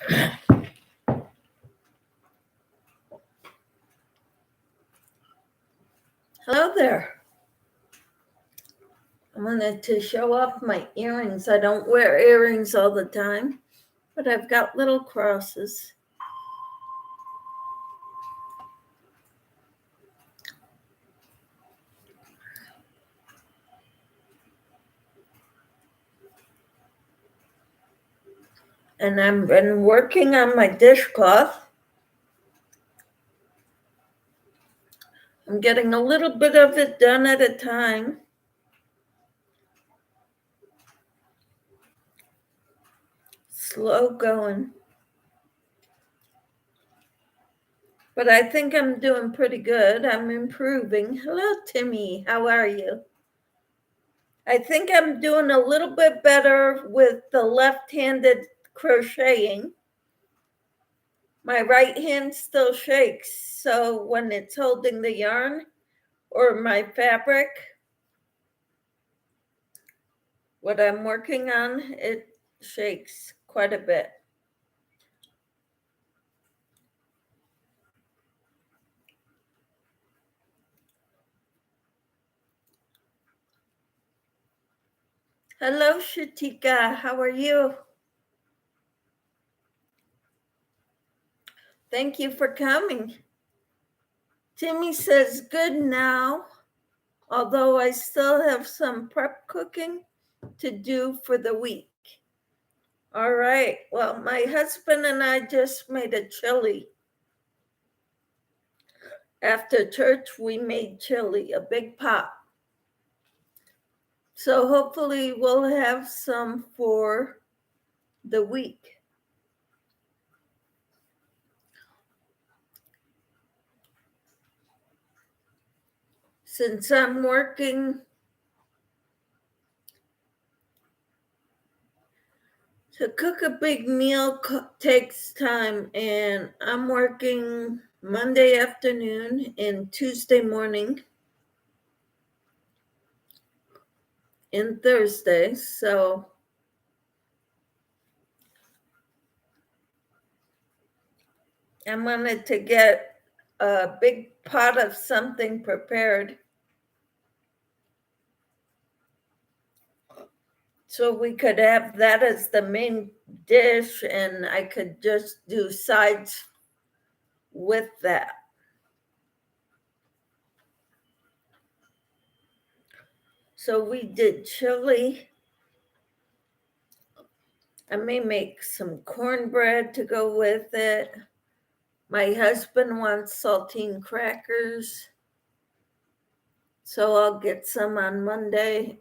Hello there. I wanted to show off my earrings. I don't wear earrings all the time, but I've got little crosses. And I've been working on my dishcloth. I'm getting a little bit of it done at a time. Slow going. But I think I'm doing pretty good. I'm improving. Hello, Timmy. How are you? I think I'm doing a little bit better with the left-handed crocheting. My right hand still shakes, so when it's holding the yarn or my fabric, what I'm working on, it shakes quite a bit. Hello, Shatika. How are you? Thank you for coming. Timmy says good now, although I still have some prep cooking to do for the week. All right. Well, my husband and I just made a chili. After church, we made chili, a big pot. So hopefully we'll have some for the week. Since I'm working, to cook a big meal takes time, and I'm working Monday afternoon and Tuesday morning and Thursday. So I wanted to get a big pot of something prepared so we could have that as the main dish, and I could just do sides with that. So we did chili. I may make some cornbread to go with it. My husband wants saltine crackers, so I'll get some on Monday.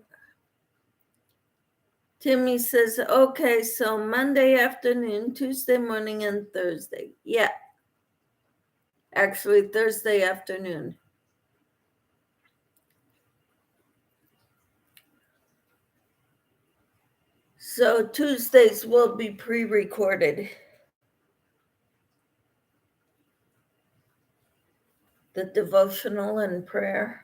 Timmy says, okay, so Monday afternoon, Tuesday morning, and Thursday. Yeah, actually Thursday afternoon. So Tuesdays will be pre-recorded. The devotional and prayer.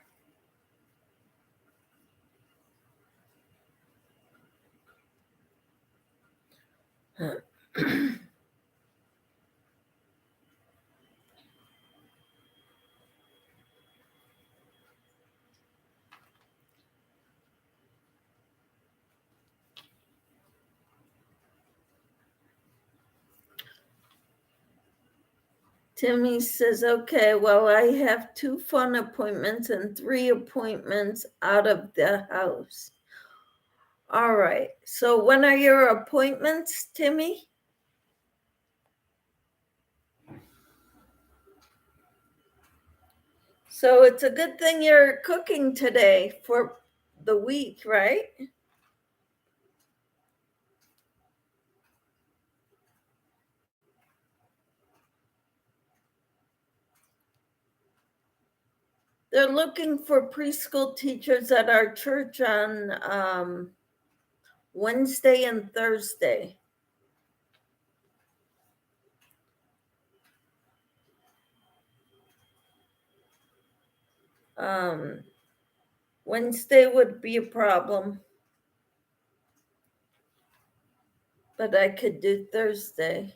Timmy says, okay, well, I have 2 phone appointments and 3 appointments out of the house. All right. So when are your appointments, Timmy? So it's a good thing you're cooking today for the week, right? They're looking for preschool teachers at our church on Wednesday and Thursday. Wednesday would be a problem, but I could do Thursday.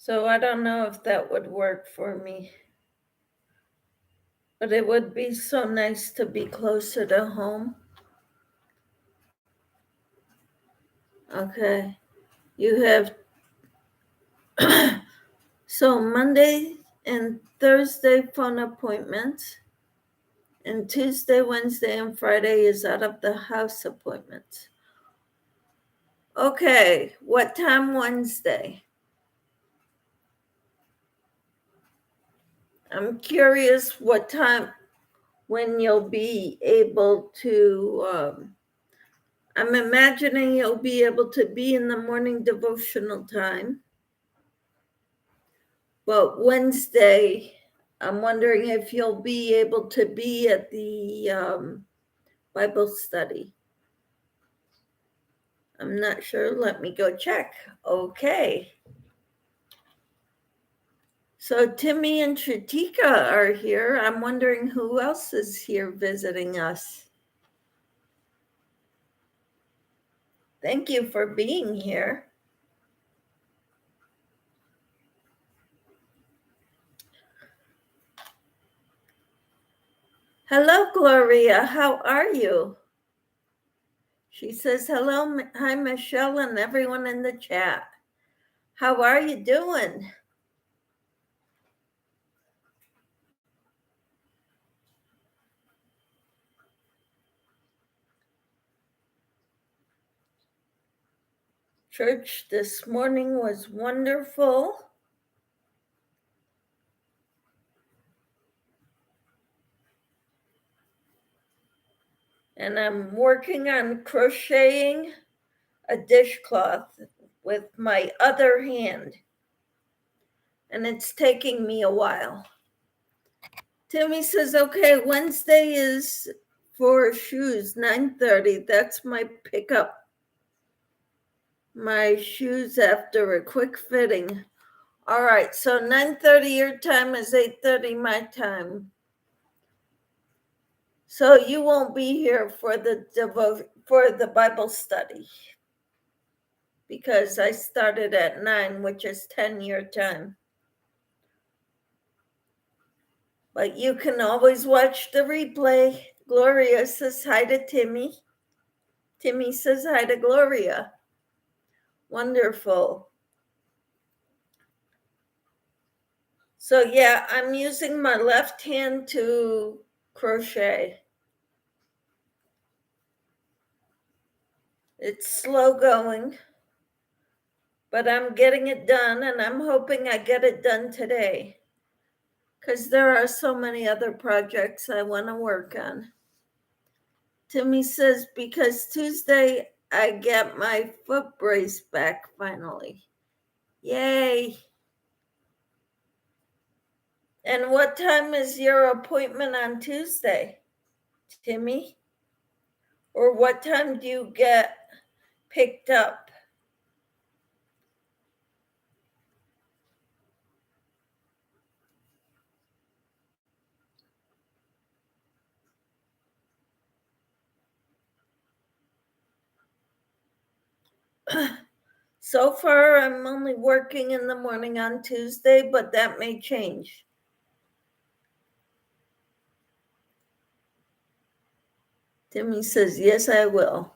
So I don't know if that would work for me. But it would be so nice to be closer to home. Okay. You have so Monday and Thursday phone appointments, and Tuesday, Wednesday, and Friday is out of the house appointments. Okay, what time Wednesday? I'm curious what time when you'll be able to. I'm imagining you'll be able to be in the morning devotional time. But Wednesday, I'm wondering if you'll be able to be at the Bible study. I'm not sure. Let me go check. Okay. So Timmy and Shatika are here. I'm wondering who else is here visiting us. Thank you for being here. Hello, Gloria. How are you? She says, hello, hi, Michelle, and everyone in the chat. How are you doing? Church this morning was wonderful. And I'm working on crocheting a dishcloth with my other hand. And it's taking me a while. Timmy says, okay, Wednesday is for shoes, 9:30. That's my pickup. My shoes after a quick fitting. All right, so 9:30 your time is 8:30 my time. So you won't be here for the Bible study because I started at 9, which is 10 your time. But you can always watch the replay. Gloria says hi to Timmy. Timmy says hi to Gloria. Wonderful. So yeah, I'm using my left hand to crochet. It's slow going, but I'm getting it done, and I'm hoping I get it done today because there are so many other projects I want to work on. Timmy says, because Tuesday I get my foot brace back finally. Yay. And what time is your appointment on Tuesday, Timmy? Or what time do you get picked up? So far, I'm only working in the morning on Tuesday, but that may change. Timmy says, yes, I will.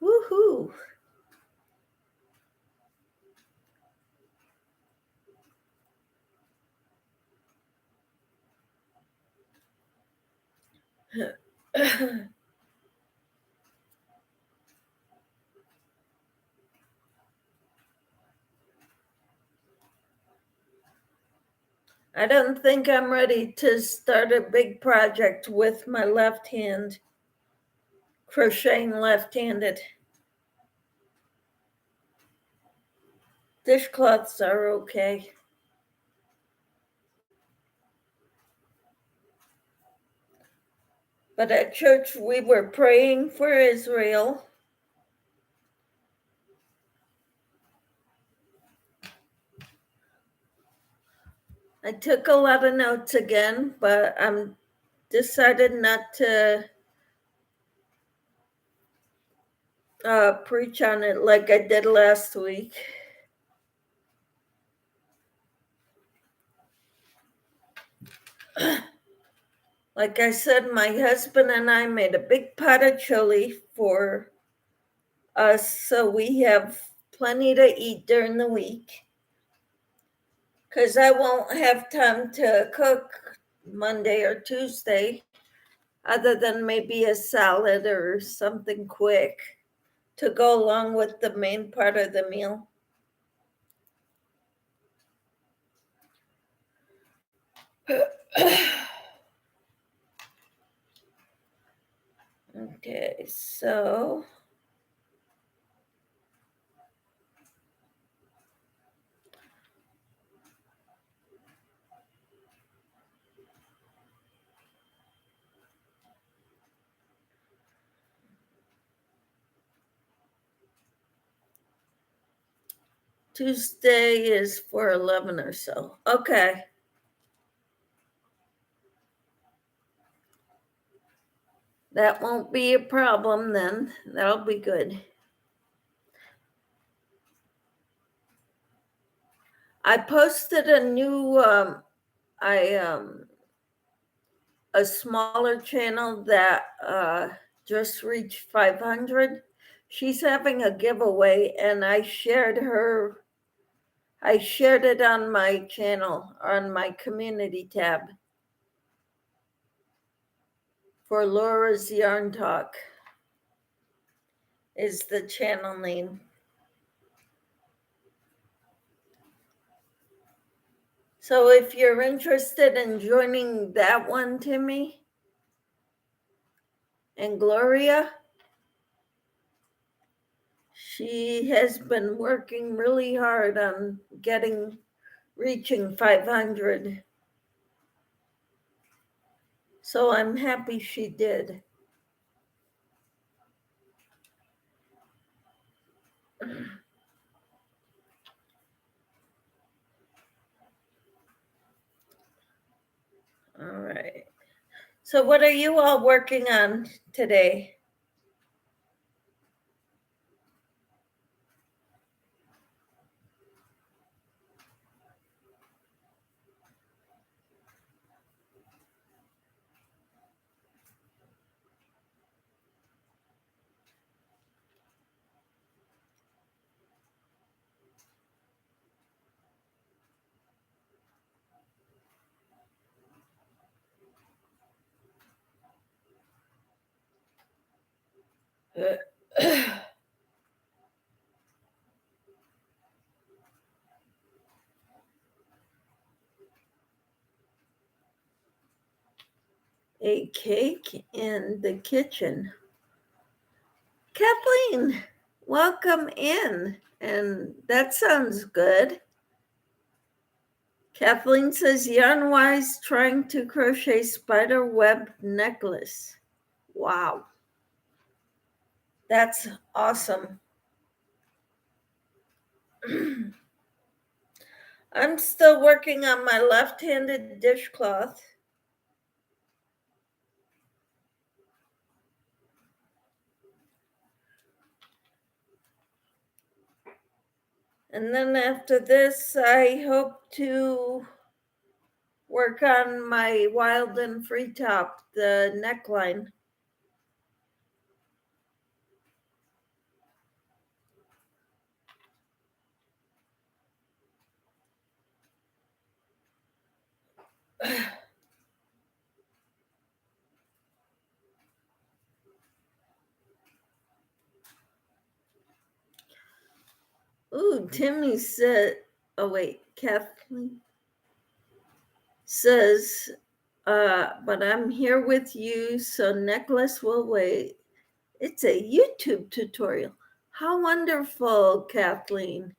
Woohoo. I don't think I'm ready to start a big project with my left hand, crocheting left-handed. Dishcloths are okay. But at church, we were praying for Israel. I took a lot of notes again, but I'm decided not to preach on it like I did last week. Like I said, my husband and I made a big pot of chili for us, so we have plenty to eat during the week. Because I won't have time to cook Monday or Tuesday, other than maybe a salad or something quick to go along with the main part of the meal. Okay, so Tuesday is for 11 or so. Okay. That won't be a problem then. That'll be good. I posted a new a smaller channel that just reached 500. She's having a giveaway and I shared it on my channel, on my community tab for Laura's Yarn Talk is the channel name. So if you're interested in joining that one, Timmy and Gloria, she has been working really hard on reaching 500. So I'm happy she did. All right. So what are you all working on today? A cake in the kitchen. Kathleen, welcome in. And that sounds good. Kathleen says, Yarnwise trying to crochet spider web necklace. Wow. That's awesome. I'm still working on my left-handed dishcloth. And then after this, I hope to work on my wild and free top, the neckline. Ooh, Timmy said, oh wait, Kathleen says, but I'm here with you, so necklace will wait. It's a YouTube tutorial. How wonderful, Kathleen.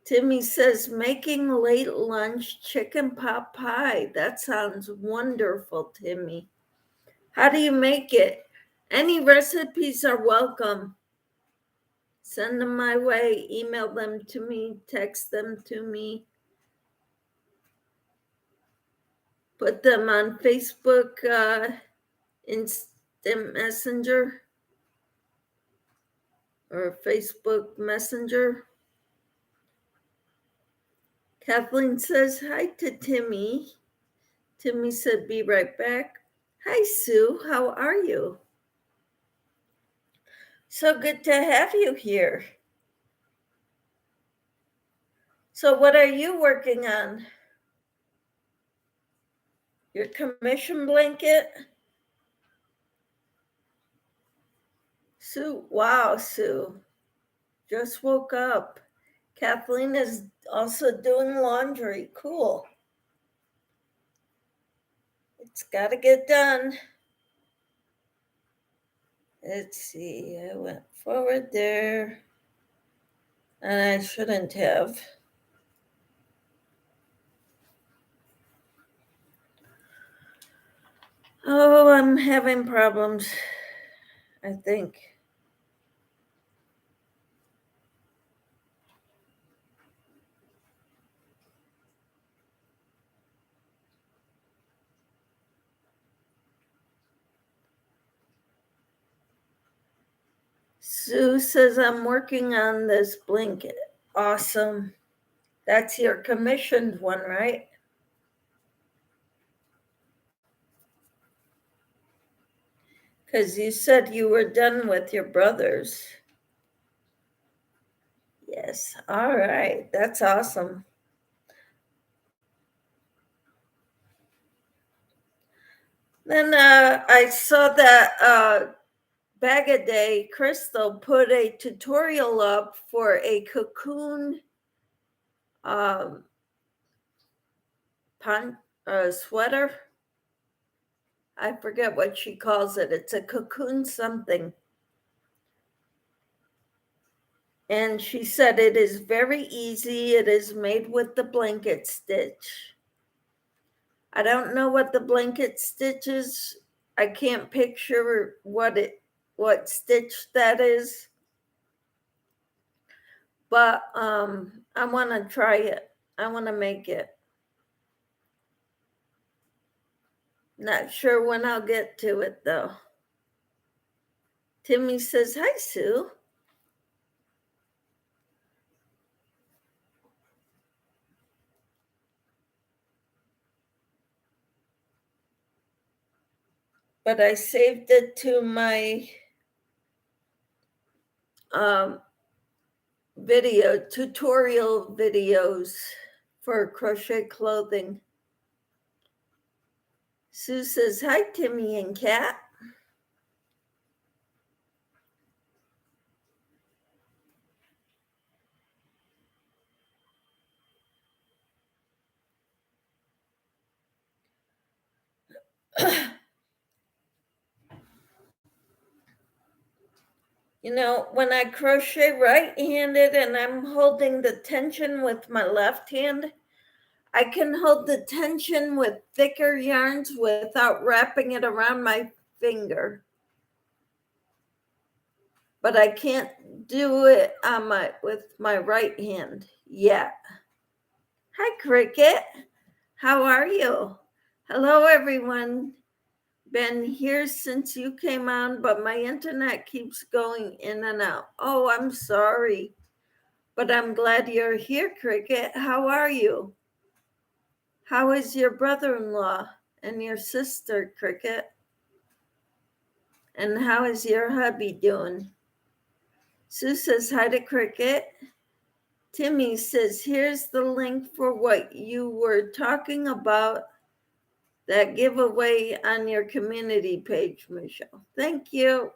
Timmy says, making late lunch chicken pot pie. That sounds wonderful, Timmy. How do you make it? Any recipes are welcome. Send them my way, email them to me, text them to me. Put them on Facebook, Instant Messenger, or Facebook Messenger. Kathleen says hi to Timmy. Timmy said, be right back. Hi, Sue. How are you? So good to have you here. So what are you working on? Your commission blanket? Sue, wow, Sue. Just woke up. Kathleen is also doing laundry. Cool. It's got to get done. Let's see. I went forward there. And I shouldn't have. Oh, I'm having problems, I think. Sue says, I'm working on this blanket. Awesome. That's your commissioned one, right? Because you said you were done with your brother's. Yes. All right. That's awesome. Then I saw that Bag a Day Crystal put a tutorial up for a cocoon sweater. I forget what she calls it. It's a cocoon something. And she said it is very easy. It is made with the blanket stitch. I don't know what the blanket stitch is. I can't picture what stitch that is. But I want to try it. I want to make it. Not sure when I'll get to it though. Timmy says, hi, Sue. But I saved it to my tutorial videos for crochet clothing. Sue says, hi, Timmy and Kat. You know, when I crochet right-handed and I'm holding the tension with my left hand, I can hold the tension with thicker yarns without wrapping it around my finger. But I can't do it with my right hand yet. Hi, Cricket. How are you? Hello, everyone. Been here since you came on, but my internet keeps going in and out. Oh, I'm sorry. But I'm glad you're here, Cricket. How are you? How is your brother-in-law and your sister, Cricket? And how is your hubby doing? Sue says hi to Cricket. Timmy says, here's the link for what you were talking about, that giveaway on your community page, Michelle. Thank you.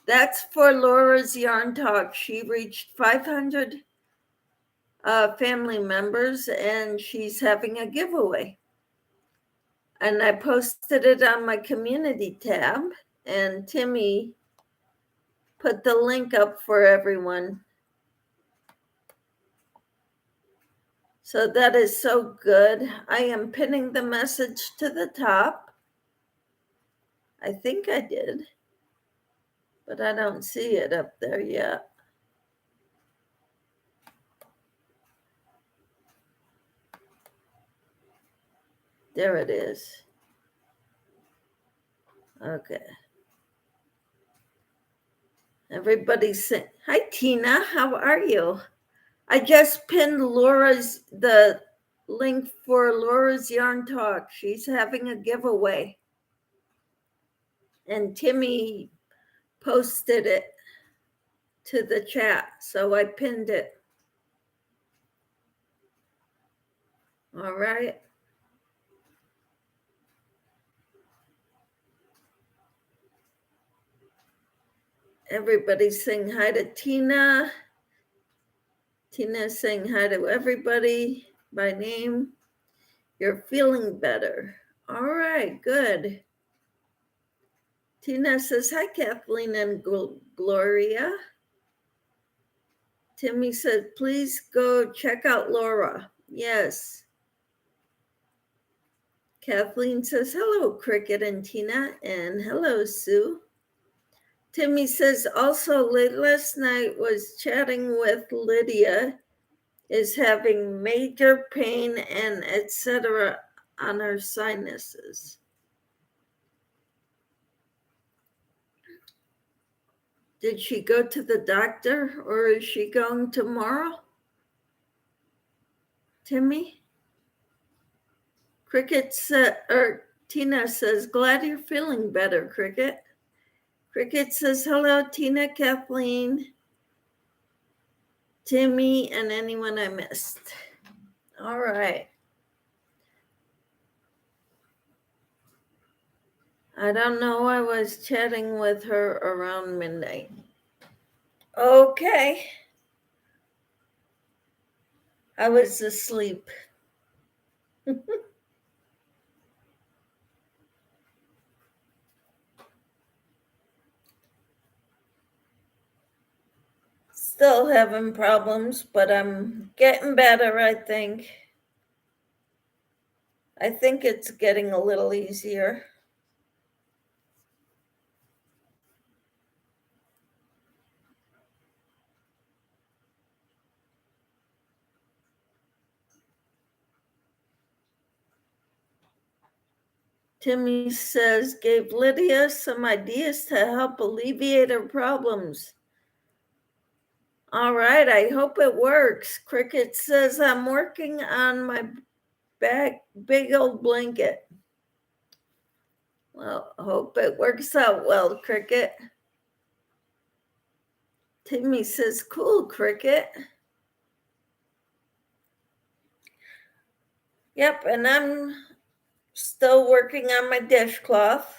That's for Laura's Yarn Talk. She reached 500 family members and she's having a giveaway. And I posted it on my community tab, and Timmy put the link up for everyone. So that is so good. I am pinning the message to the top. I think I did, but I don't see it up there yet. There it is. Okay. Everybody's saying, hi, Tina, how are you? I just pinned Laura's, the link for Laura's Yarn Talk. She's having a giveaway. And Timmy posted it to the chat, so I pinned it. All right. Everybody's saying hi to Tina. Tina's saying hi to everybody by name. You're feeling better. All right, good. Tina says, hi, Kathleen and Gloria. Timmy said, please go check out Laura. Yes. Kathleen says, hello, Cricket and Tina, and hello, Sue. Timmy says, also late last night was chatting with Lydia, is having major pain and etc. on her sinuses. Did she go to the doctor or is she going tomorrow? Timmy? Cricket Tina says, glad you're feeling better, Cricket. Cricket says, hello, Tina, Kathleen, Timmy, and anyone I missed. All right. I don't know. I was chatting with her around midnight. Okay. I was asleep. Still having problems, but I'm getting better, I think. I think it's getting a little easier. Timmy says, gave Lydia some ideas to help alleviate her problems. All right, I hope it works. Cricket says, I'm working on my big old blanket. Well, hope it works out well, Cricket. Timmy says, cool, Cricket. Yep, and I'm still working on my dishcloth.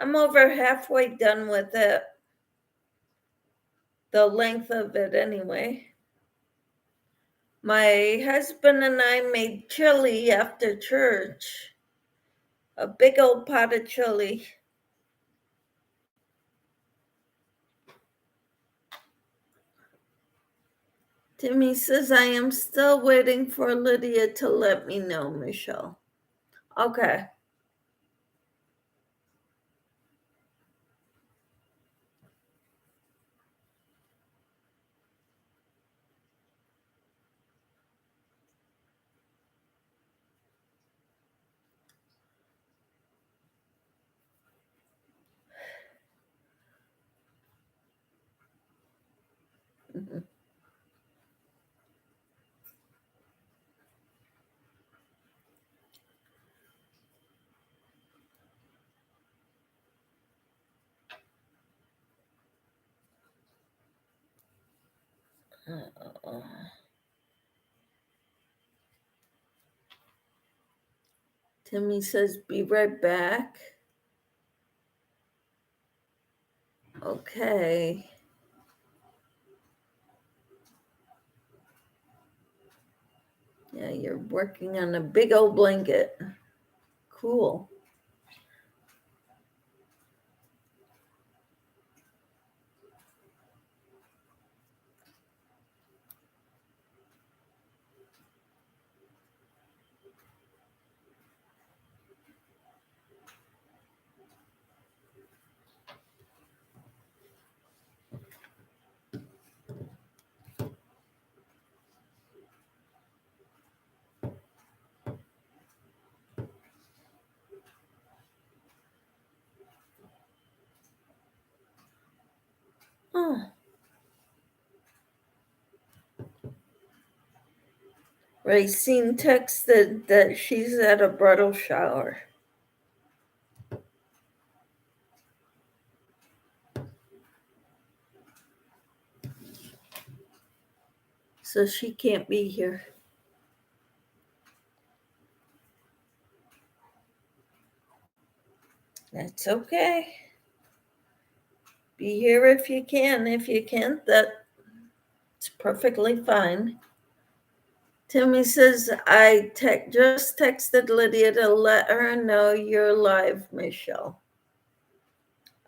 I'm over halfway done with it. The length of it, anyway. My husband and I made chili after church. A big old pot of chili. Timmy says, I am still waiting for Lydia to let me know, Michelle. Okay. Mhm. Timmy says, be right back. Okay. Yeah, you're working on a big old blanket. Cool. Racine texted that she's at a bridal shower. So she can't be here. That's okay. Be here if you can. If you can't, that's perfectly fine. Timmy says, I just texted Lydia to let her know you're live, Michelle.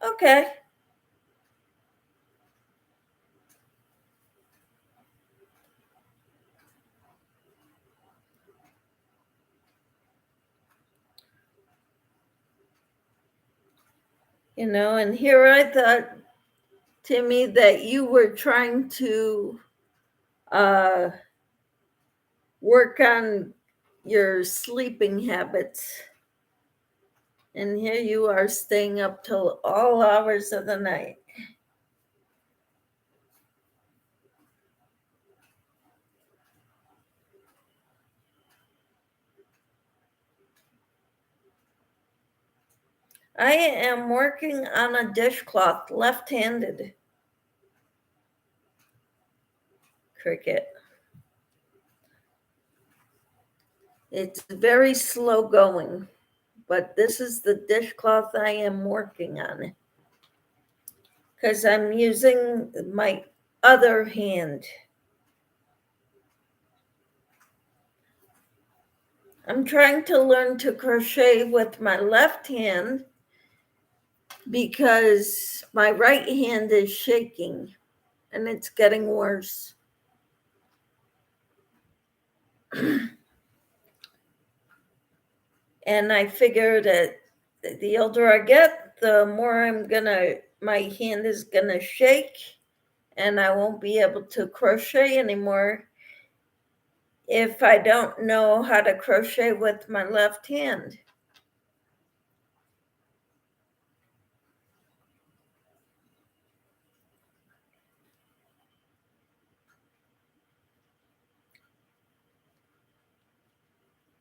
Okay. And here I thought, Timmy, that you were trying to work on your sleeping habits. And here you are staying up till all hours of the night. I am working on a dishcloth left-handed. Cricket. It's very slow going, but this is the dishcloth I am working on because I'm using my other hand. I'm trying to learn to crochet with my left hand because my right hand is shaking and it's getting worse. And I figure that the older I get, the more my hand is gonna shake and I won't be able to crochet anymore if I don't know how to crochet with my left hand.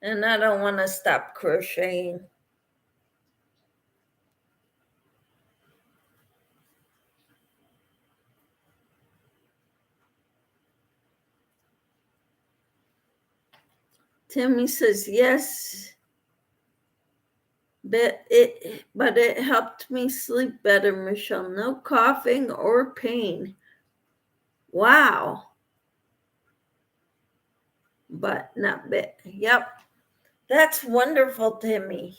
And I don't want to stop crocheting. Timmy says yes, but it helped me sleep better, Michelle. No coughing or pain. Wow. But not bad. Yep. That's wonderful, Timmy.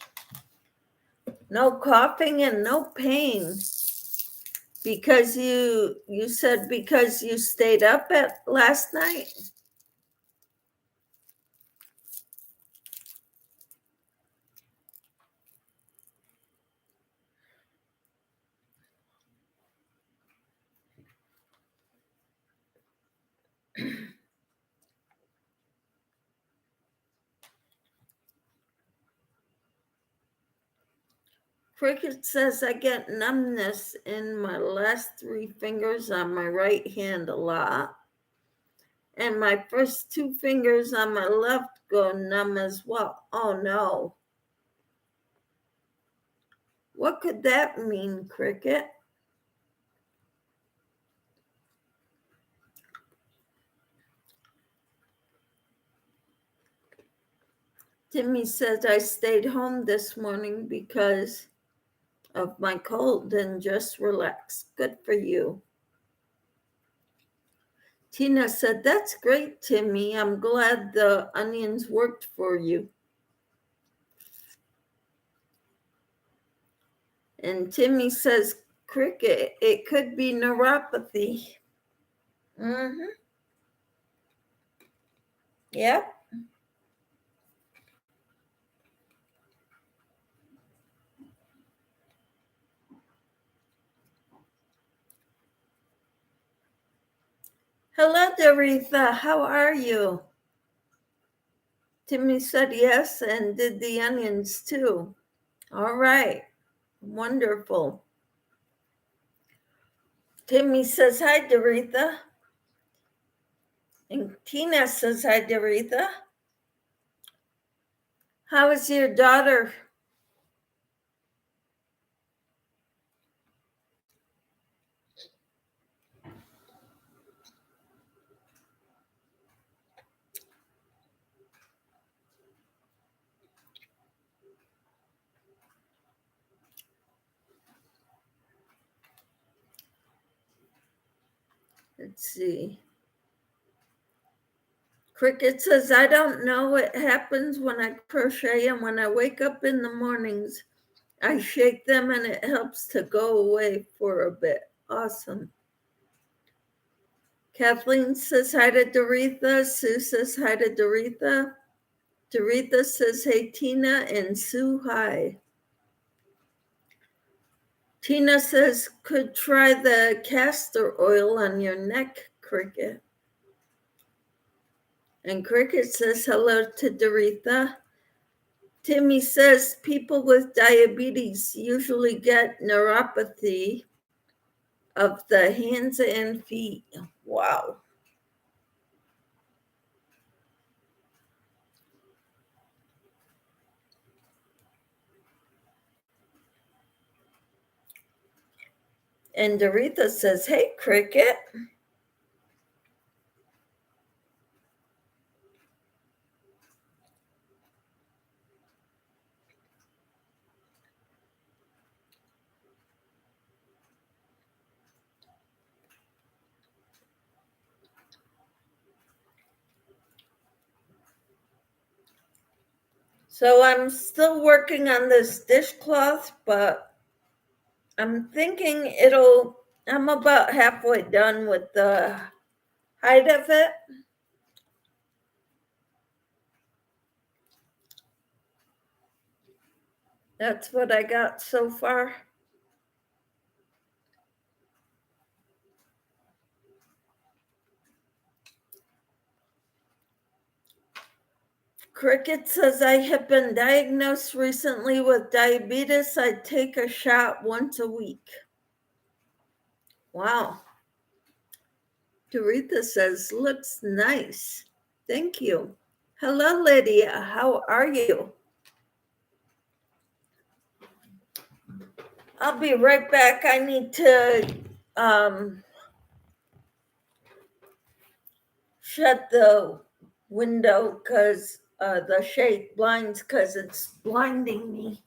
No coughing and no pain. Because you said because you stayed up at last night? Cricket says I get numbness in my last 3 fingers on my right hand a lot. And my first 2 fingers on my left go numb as well. Oh no. What could that mean, Cricket? Timmy says I stayed home this morning because of my cold and just relaxed. Good for you. Tina said, that's great, Timmy. I'm glad the onions worked for you. And Timmy says, Cricket, it could be neuropathy. Mm-hmm. Yep. Hello, Doretha. How are you? Timmy said yes and did the onions too. All right. Wonderful. Timmy says hi, Doretha. And Tina says hi, Doretha. How is your daughter? Let's see. Cricket says, I don't know what happens when I crochet, and when I wake up in the mornings, I shake them and it helps to go away for a bit. Awesome. Kathleen says hi to Doretha. Sue says hi to Doretha. Doretha says, hey, Tina, and Sue, hi. Tina says, could try the castor oil on your neck, Cricket. And Cricket says hello to Doretha. Timmy says people with diabetes usually get neuropathy of the hands and feet. Wow. And Doretha says, hey, Cricket. So I'm still working on this dishcloth, but I'm thinking I'm about halfway done with the height of it. That's what I got so far. Cricket says, I have been diagnosed recently with diabetes. I take a shot once a week. Wow. Doretha says, looks nice. Thank you. Hello, Lydia. How are you? I'll be right back. I need to shut the window because the shade blinds because it's blinding me.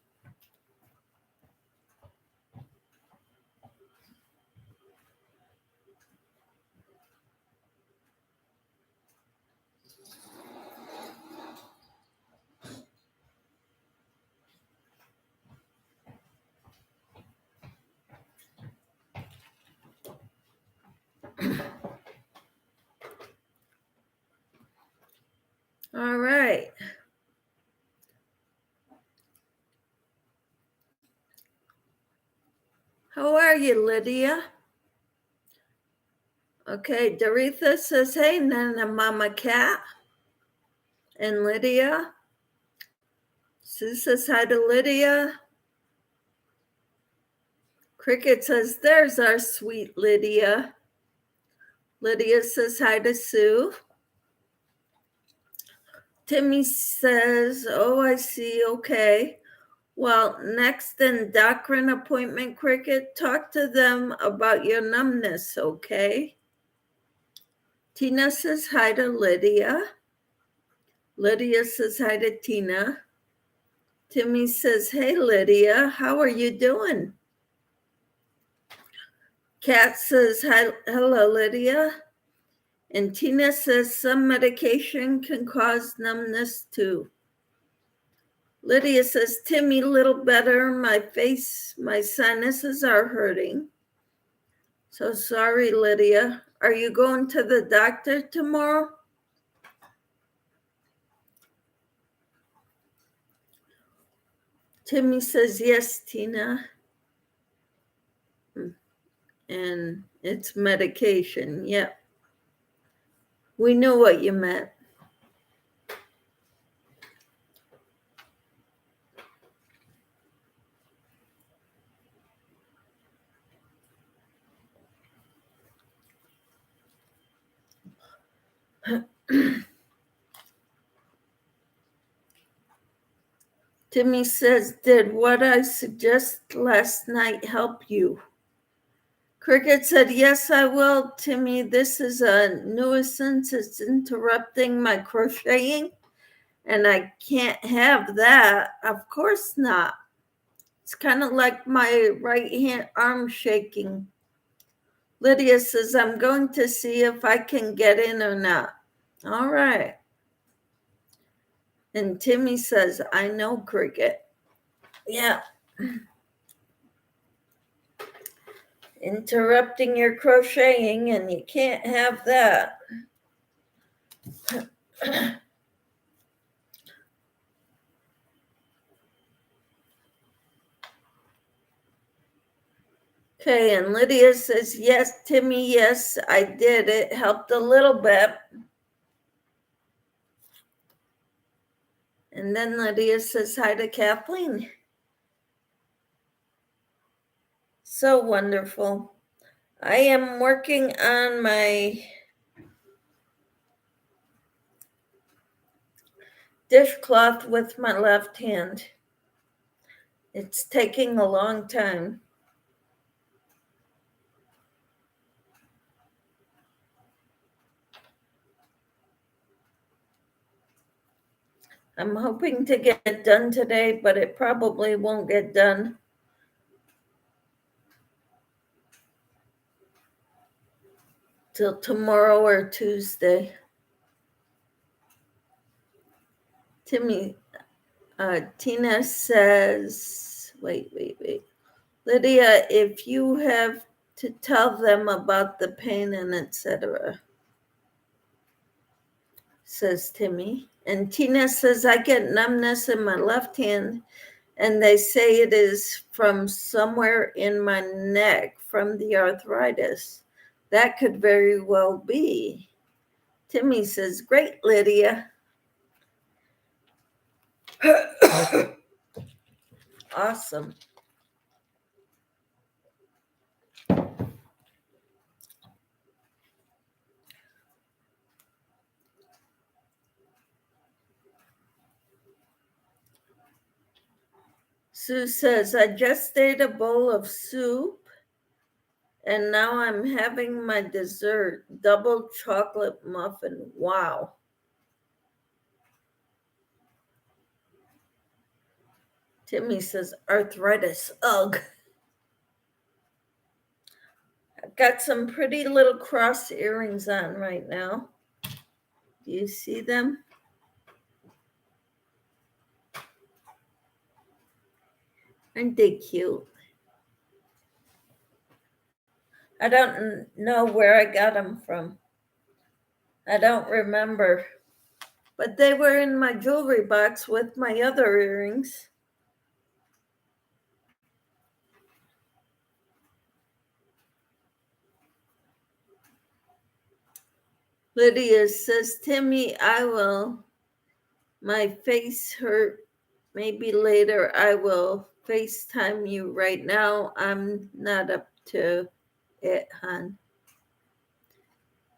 All right. How are you, Lydia? Okay, Doretha says, hey, Nana Mama Cat. And Lydia. Sue says hi to Lydia. Cricket says, there's our sweet Lydia. Lydia says hi to Sue. Timmy says, oh, I see, okay. Well, next endocrine appointment, Cricket, talk to them about your numbness, okay? Tina says hi to Lydia. Lydia says hi to Tina. Timmy says, hey, Lydia, how are you doing? Kat says, hello, Lydia. And Tina says some medication can cause numbness too. Lydia says, Timmy, little better. My sinuses are hurting. So sorry, Lydia. Are you going to the doctor tomorrow? Timmy says, yes, Tina. And it's medication. Yep. We knew what you meant. Timmy says, did what I suggest last night help you? Cricket said, yes, I will, Timmy. This is a nuisance. It's interrupting my crocheting, and I can't have that. Of course not. It's kind of like my right hand arm shaking. Lydia says, I'm going to see if I can get in or not. All right. And Timmy says, I know, Cricket. Yeah. Interrupting your crocheting, and you can't have that. Okay, and Lydia says, yes, Timmy, yes, I did. It helped a little bit. And then Lydia says hi to Kathleen. So wonderful. I am working on my dishcloth with my left hand. It's taking a long time. I'm hoping to get it done today, but it probably won't get done till tomorrow or Tuesday. Tina says, wait. Lydia, if you have to tell them about the pain and etc., says Timmy. And Tina says, I get numbness in my left hand, and they say it is from somewhere in my neck from the arthritis. That could very well be. Timmy says, great, Lydia. Awesome. Sue says, I just ate a bowl of soup, and now I'm having my dessert, double chocolate muffin. Wow. Timmy says, arthritis. Ugh. I've got some pretty little cross earrings on right now. Do you see them? Aren't they cute? I don't know where I got them from. I don't remember. But they were in my jewelry box with my other earrings. Lydia says, Timmy, my face hurt. Maybe later I will FaceTime you. Right now, I'm not up to it, hon.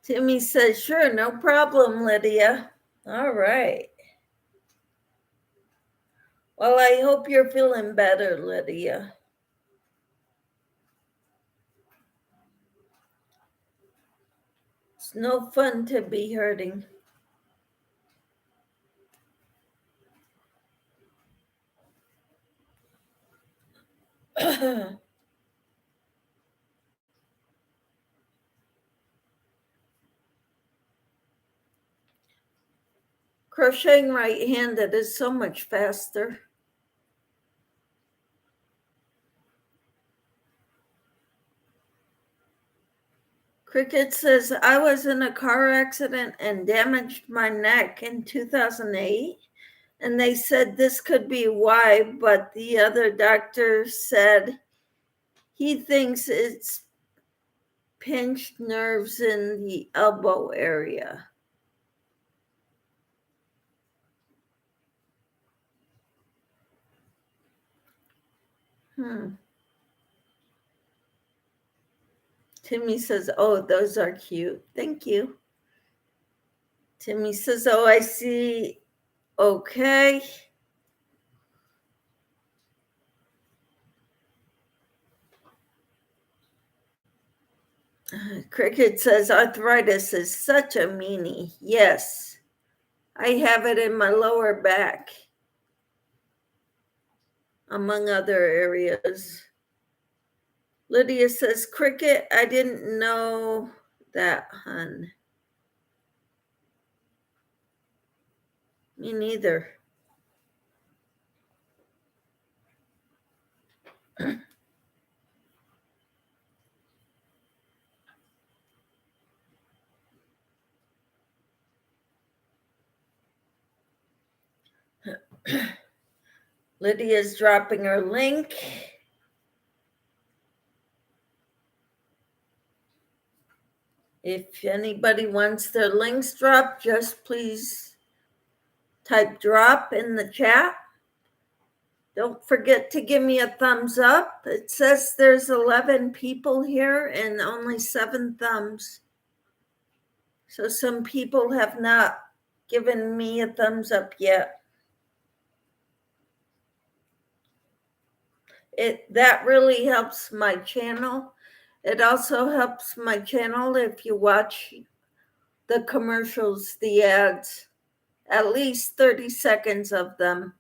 Timmy says, sure, no problem, Lydia. All right. Well, I hope you're feeling better, Lydia. It's no fun to be hurting. Crocheting right-handed is so much faster. Cricket says, I was in a car accident and damaged my neck in 2008. And they said this could be why, but the other doctor said he thinks it's pinched nerves in the elbow area. Timmy says, oh, those are cute. Thank you. Timmy says, oh, I see. Okay. Cricket says arthritis is such a meanie. Yes, I have it in my lower back, among other areas. Lydia says, Cricket, I didn't know that, hun. Me neither. Lydia's dropping her link. If anybody wants their links dropped, just please type drop in the chat. Don't forget to give me a thumbs up. It says there's 11 people here and only 7 thumbs. So some people have not given me a thumbs up yet. That really helps my channel. It also helps my channel if you watch the commercials, the ads, at least 30 seconds of them.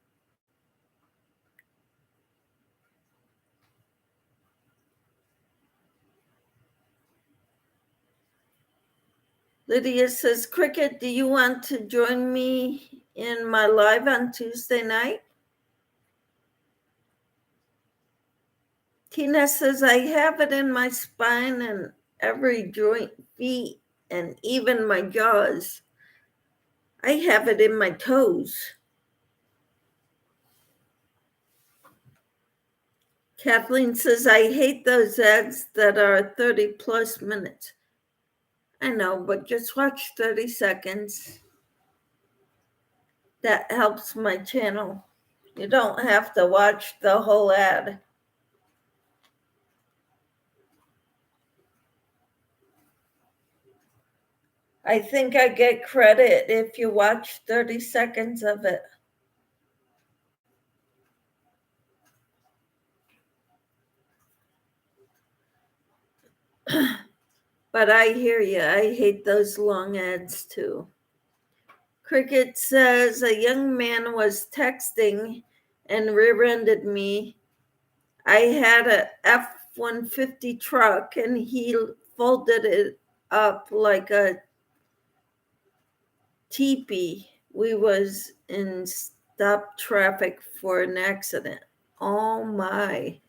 Lydia says, Cricket, do you want to join me in my live on Tuesday night? Tina says, I have it in my spine and every joint, feet, and even my jaws. I have it in my toes. Kathleen says, I hate those ads that are 30 plus minutes. I know, but just watch 30 seconds. That helps my channel. You don't have to watch the whole ad. I think I get credit if you watch 30 seconds of it. But I hear you. I hate those long ads too. Cricket says a young man was texting and rear-ended me. I had a F-150 truck and he folded it up like a teepee. We was in stop traffic for an accident. Oh my.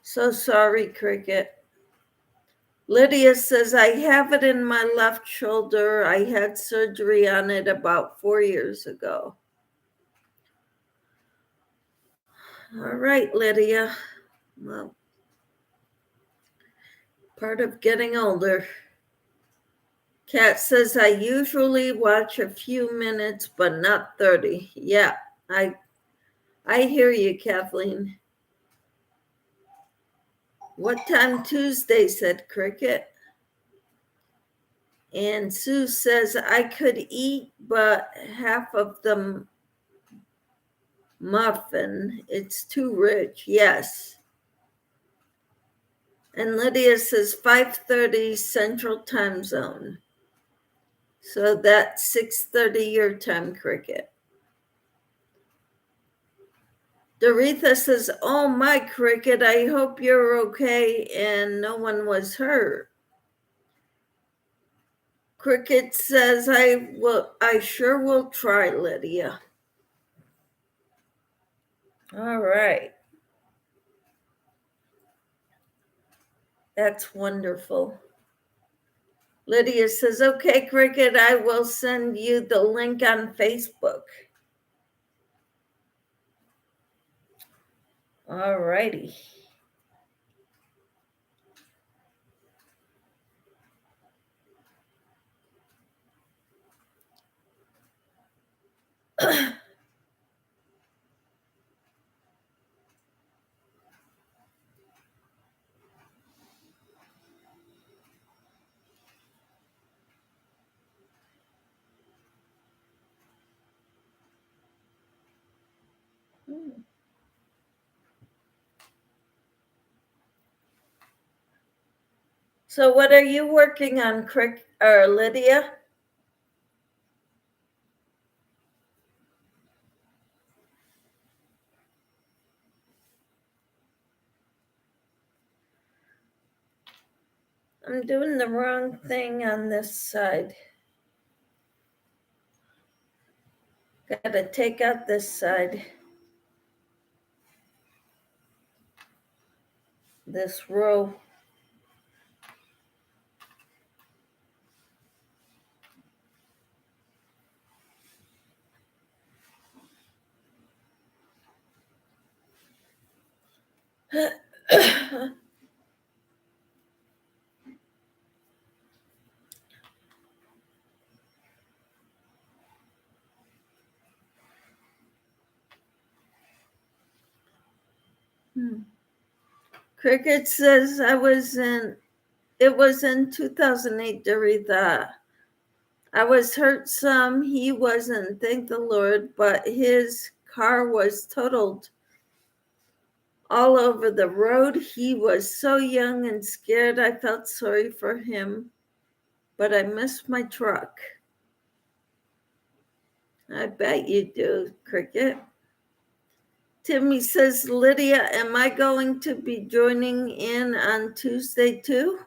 So sorry, Cricket. Lydia says, I have it in my left shoulder. I had surgery on it about 4 years ago. All right, Lydia. Well, part of getting older. Kat says, I usually watch a few minutes, but not 30. Yeah, I hear you, Kathleen. What time Tuesday, said Cricket. And Sue says, I could eat but half of the muffin. It's too rich. Yes. And Lydia says 5:30 Central Time Zone. So that's 6:30 your time, Cricket. Doretha says, oh my, Cricket, I hope you're okay and no one was hurt. Cricket says, I sure will try, Lydia. All right. That's wonderful. Lydia says, okay, Cricket, I will send you the link on Facebook. All righty. So what are you working on, Lydia? I'm doing the wrong thing on this side. Gotta take out this side. This row. Cricket says it was in 2008, Doretha. I was hurt some. He wasn't, thank the Lord, but his car was totaled all over the road. He was so young and scared. I felt sorry for him, but I missed my truck. I bet you do, Cricket. Timmy says, Lydia, am I going to be joining in on Tuesday too?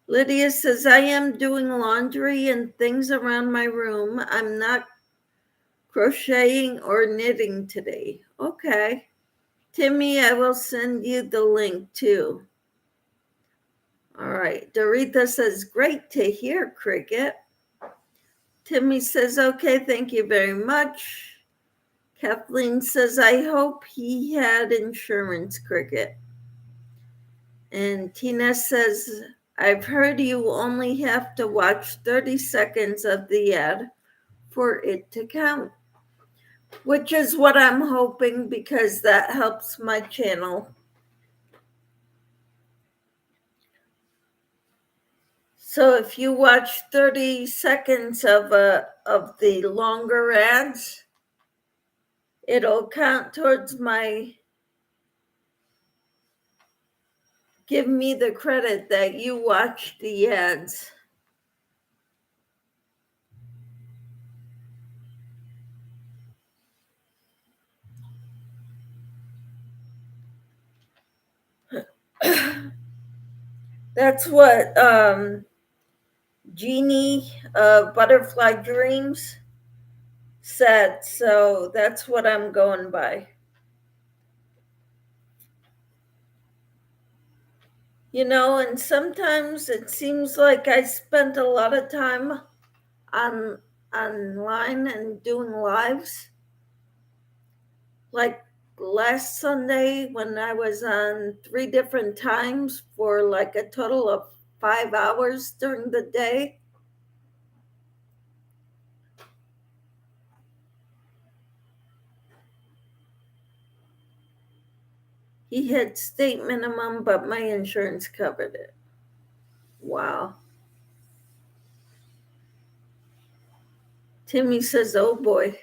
Lydia says, I am doing laundry and things around my room. I'm not crocheting or knitting today. Okay. Timmy, I will send you the link too. All right. Doretha says, great to hear, Cricket. Timmy says, okay, thank you very much. Kathleen says, I hope he had insurance, Cricket. And Tina says, I've heard you only have to watch 30 seconds of the ad for it to count, which is what I'm hoping because that helps my channel. So if you watch 30 seconds of the longer ads, it'll count towards give me the credit that you watched the ads. That's what Jeannie Butterfly Dreams said, so that's what I'm going by. You know, and sometimes it seems like I spent a lot of time online and doing lives. Like last Sunday when I was on 3 different times for like a total of 5 hours during the day. He had state minimum, but my insurance covered it. Wow. Timmy says, oh boy.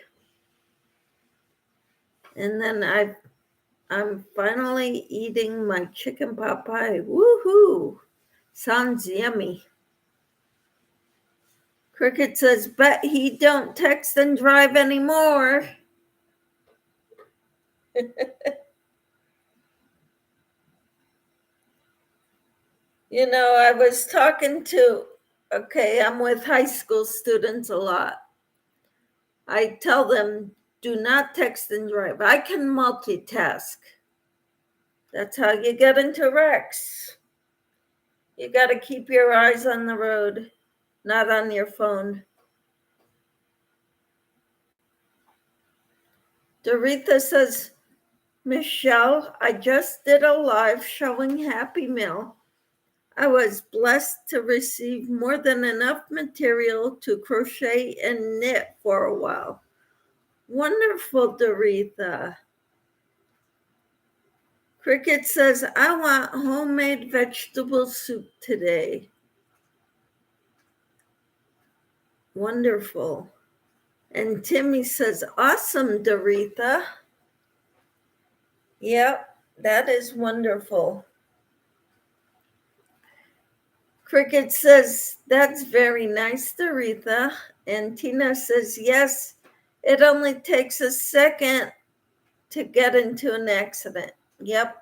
And then I'm finally eating my chicken pot pie. Woohoo! Sounds yummy. Cricket says, bet he don't text and drive anymore. You know, I was talking to, I'm with high school students a lot. I tell them, do not text and drive. I can multitask. That's how you get into wrecks. You got to keep your eyes on the road, not on your phone. Doretha says, Michelle, I just did a live showing Happy Meal. I was blessed to receive more than enough material to crochet and knit for a while. Wonderful, Doretha. Cricket says, I want homemade vegetable soup today. Wonderful. And Timmy says, awesome, Doretha. Yep, that is wonderful. Cricket says, that's very nice, Doretha. And Tina says, yes, it only takes a second to get into an accident. Yep.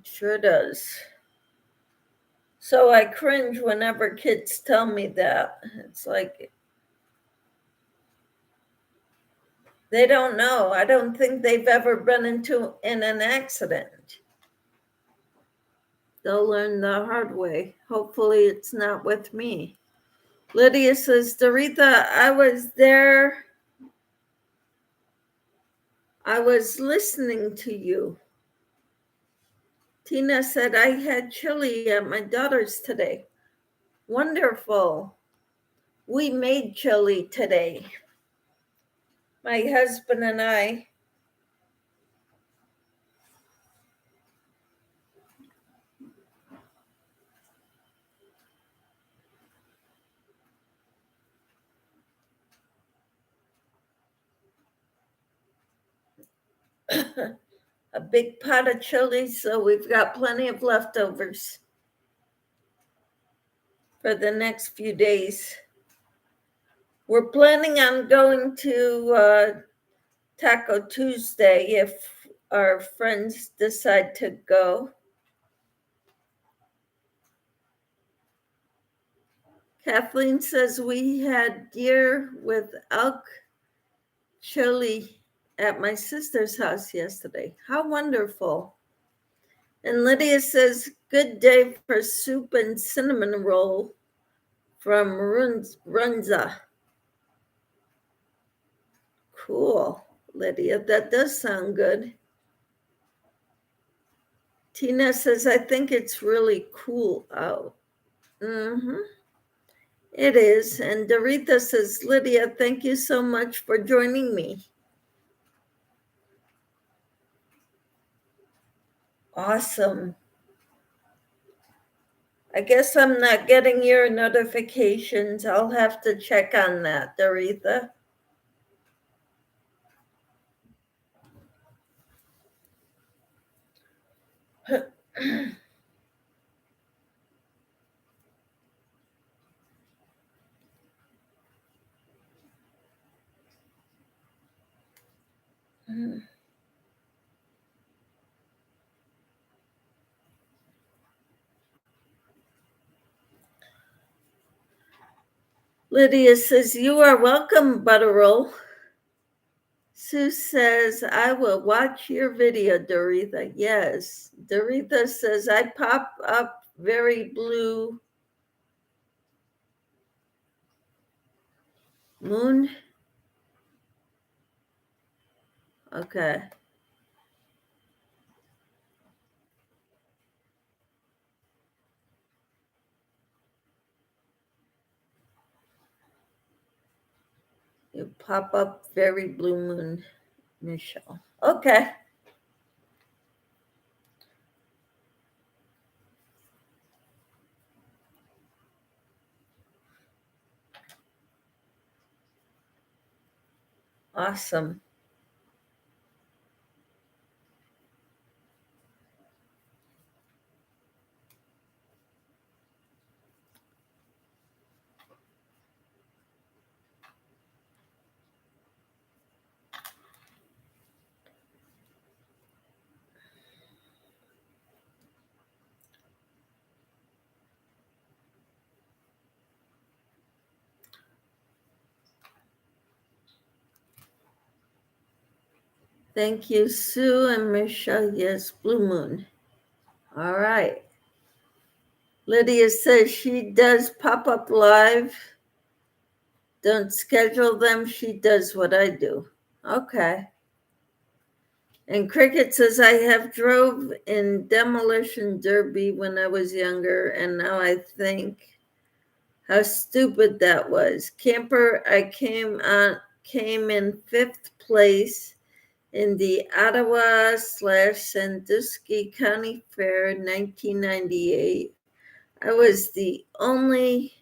Sure does. So I cringe whenever kids tell me that. It's like, they don't know. I don't think they've ever been in an accident. They'll learn the hard way. Hopefully it's not with me. Lydia says, Doretha, I was there. I was listening to you. Tina said, I had chili at my daughter's today. Wonderful. We made chili today. My husband and I. A big pot of chili, so we've got plenty of leftovers for the next few days. We're planning on going to Taco Tuesday if our friends decide to go. Kathleen says we had deer with elk chili at my sister's house yesterday. How wonderful. And Lydia says, good day for soup and cinnamon roll from Runza. Cool, Lydia. That does sound good. Tina says, I think it's really cool out. It is. And Doretha says, Lydia, thank you so much for joining me. Awesome. I guess I'm not getting your notifications. I'll have to check on that, Doretha. Lydia says, you are welcome, Butterroll. Sue says, I will watch your video, Doretha. Yes. Doretha says, I pop up very blue moon. Okay. You pop up very blue moon, Michelle. Okay. Awesome. Thank you, Sue and Michelle. Yes, blue moon. All right. Lydia says she does pop up live. Don't schedule them. She does what I do. Okay. And Cricket says I have drove in demolition derby when I was younger, and now I think how stupid that was. Camper, I came in 5th place in the Ottawa/Sandusky County Fair 1998. I was the only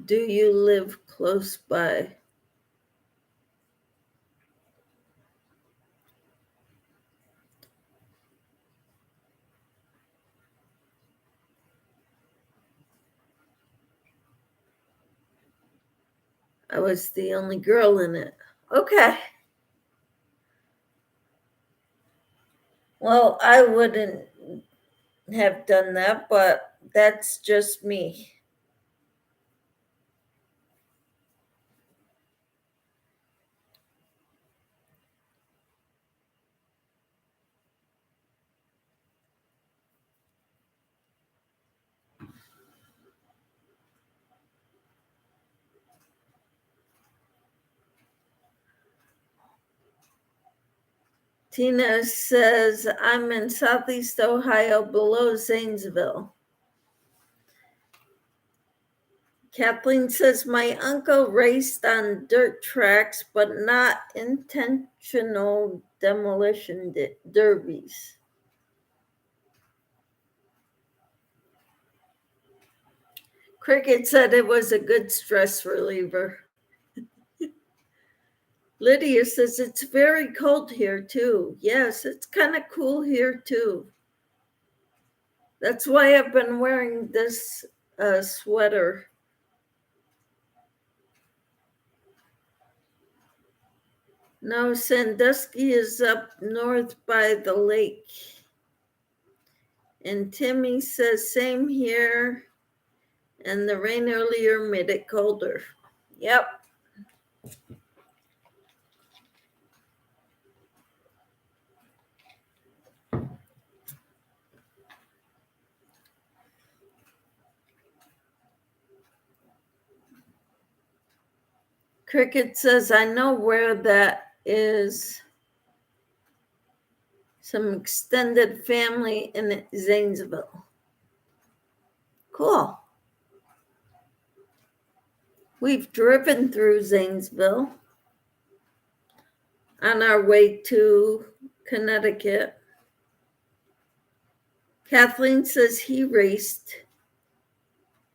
Do you live close by? I was the only girl in it. Okay. Well, I wouldn't have done that, but that's just me. Tina says, I'm in Southeast Ohio below Zanesville. Kathleen says, my uncle raced on dirt tracks, but not intentional demolition derbies. Cricket said it was a good stress reliever. Lydia says, it's very cold here too. Yes, it's kind of cool here too. That's why I've been wearing this sweater. No, Sandusky is up north by the lake. And Timmy says, same here. And the rain earlier made it colder. Yep. Cricket says, I know where that is. Some extended family in Zanesville. Cool. We've driven through Zanesville on our way to Connecticut. Kathleen says he raced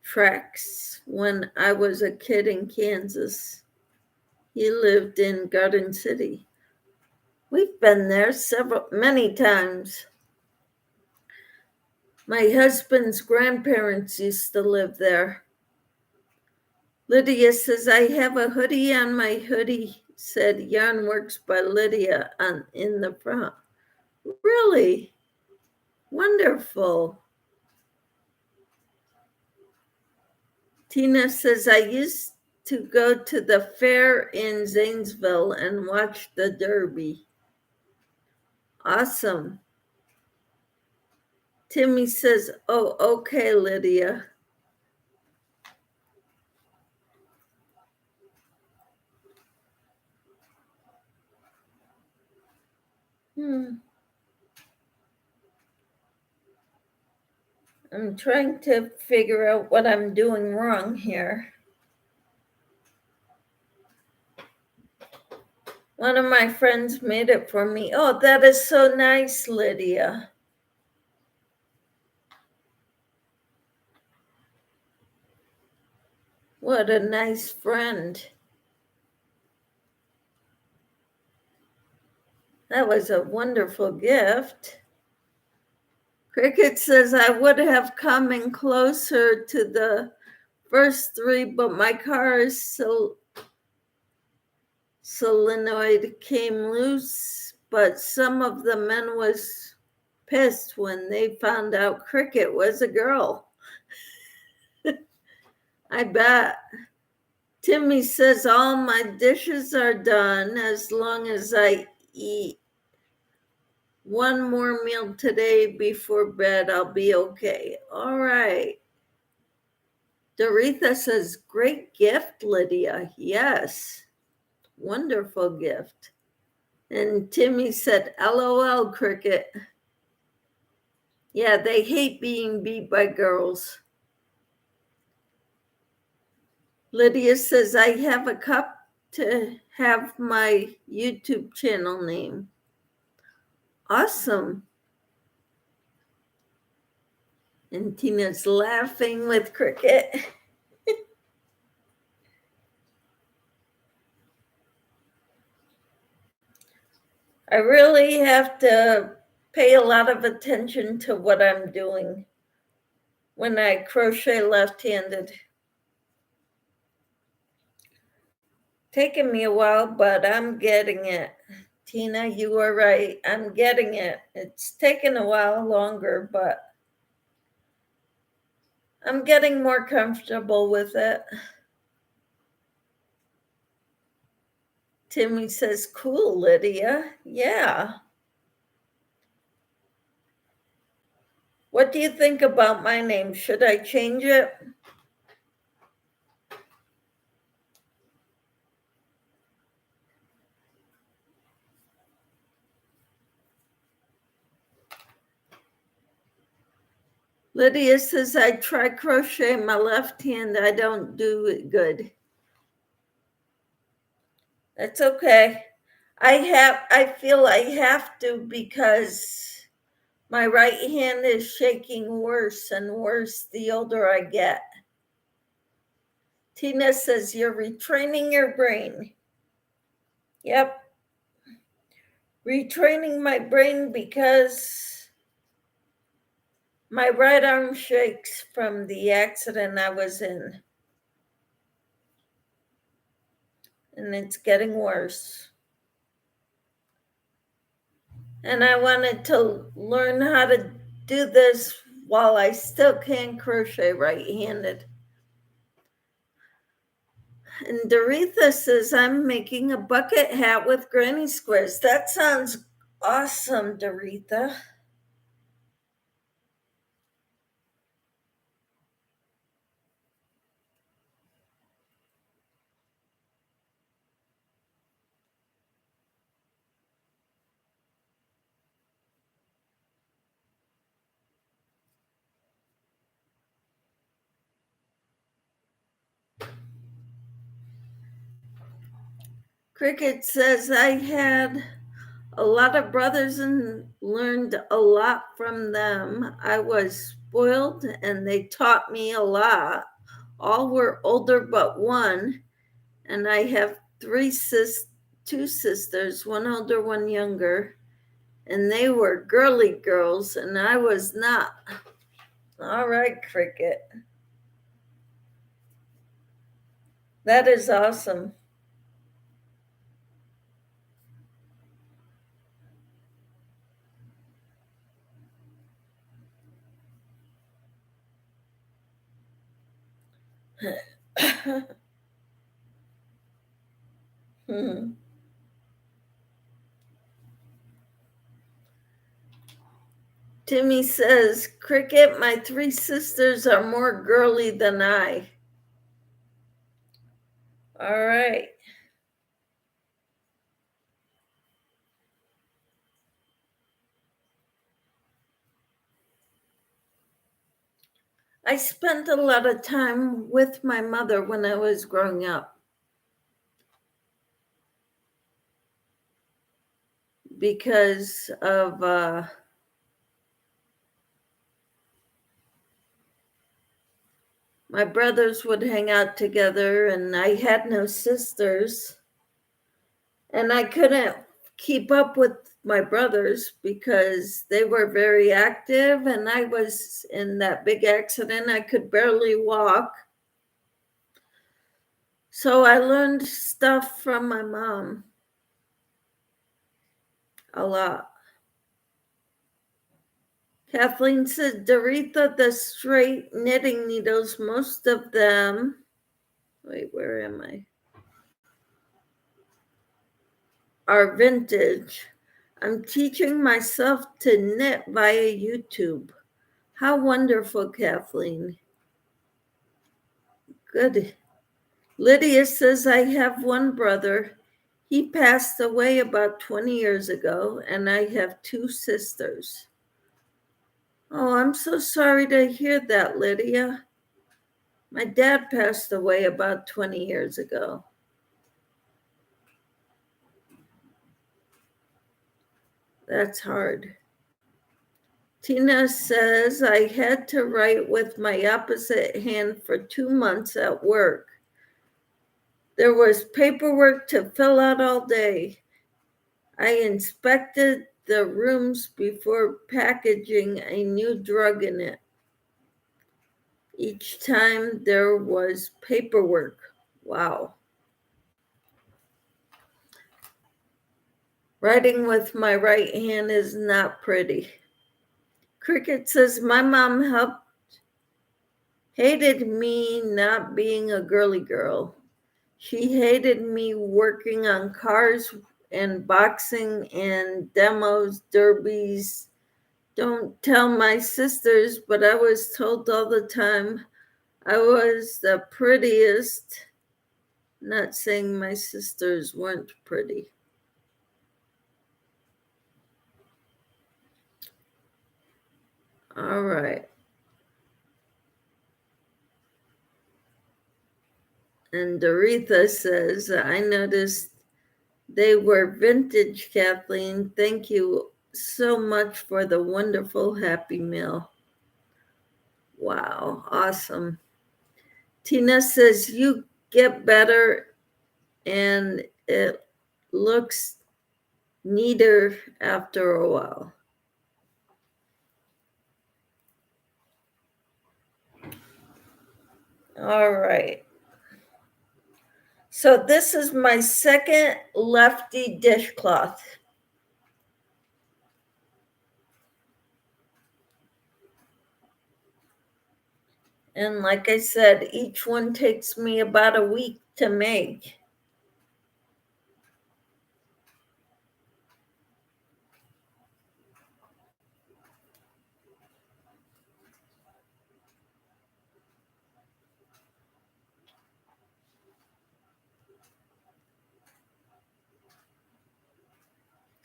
tracks when I was a kid in Kansas. He lived in Garden City. We've been there many times. My husband's grandparents used to live there. Lydia says, I have a hoodie on my hoodie, said Yarn Works by Lydia in the front. Really? Wonderful. Tina says, I used to go to the fair in Zanesville and watch the Derby. Awesome. Timmy says, oh, okay, Lydia. I'm trying to figure out what I'm doing wrong here. One of my friends made it for me. Oh, that is so nice, Lydia. What a nice friend. That was a wonderful gift. Cricket says I would have come in closer to the first three, but my car's solenoid came loose. But some of the men was pissed when they found out Cricket was a girl. I bet. Timmy says all my dishes are done as long as I eat one more meal today before bed. I'll be okay. All right. Doretha says, great gift, Lydia. Yes. Wonderful gift. And Timmy said, LOL, Cricket. Yeah, they hate being beat by girls. Lydia says, I have a cup to have my YouTube channel name. Awesome. And Tina's laughing with Cricket. I really have to pay a lot of attention to what I'm doing when I crochet left-handed. Taking me a while, but I'm getting it. Tina, you were right. I'm getting it. It's taken a while longer, but I'm getting more comfortable with it. Timmy says, cool, Lydia. Yeah. What do you think about my name? Should I change it? Lydia says, I try crochet my left hand. I don't do it good. That's okay. I feel I have to because my right hand is shaking worse and worse the older I get. Tina says, you're retraining your brain. Yep. Retraining my brain because my right arm shakes from the accident I was in. And it's getting worse. And I wanted to learn how to do this while I still can crochet right-handed. And Doretha says, I'm making a bucket hat with granny squares. That sounds awesome, Doretha. Cricket says, I had a lot of brothers and learned a lot from them. I was spoiled and they taught me a lot. All were older but one, and I have two sisters, one older, one younger, and they were girly girls and I was not. All right, Cricket. That is awesome. Timmy says, Cricket, my three sisters are more girly than I. All right. I spent a lot of time with my mother when I was growing up because of my brothers would hang out together and I had no sisters. And I couldn't keep up with my brothers because they were very active and I was in that big accident. I could barely walk. So I learned stuff from my mom a lot. Kathleen said, Doretha, the straight knitting needles, most of them, wait, where am I? Are vintage. I'm teaching myself to knit via YouTube. How wonderful, Kathleen. Good. Lydia says, I have one brother. He passed away about 20 years ago, and I have two sisters. Oh, I'm so sorry to hear that, Lydia. My dad passed away about 20 years ago. That's hard. Tina says, I had to write with my opposite hand for 2 months at work. There was paperwork to fill out all day. I inspected the rooms before packaging a new drug in it. Each time there was paperwork. Wow. Writing with my right hand is not pretty. Cricket says my mom hated me not being a girly girl. She hated me working on cars and boxing and demos, derbies. Don't tell my sisters, but I was told all the time I was the prettiest. Not saying my sisters weren't pretty. All right. And Doretha says, I noticed they were vintage, Kathleen. Thank you so much for the wonderful Happy Meal. Wow, awesome. Tina says, you get better and it looks neater after a while. All right. So this is my second lefty dishcloth. And like I said, each one takes me about a week to make.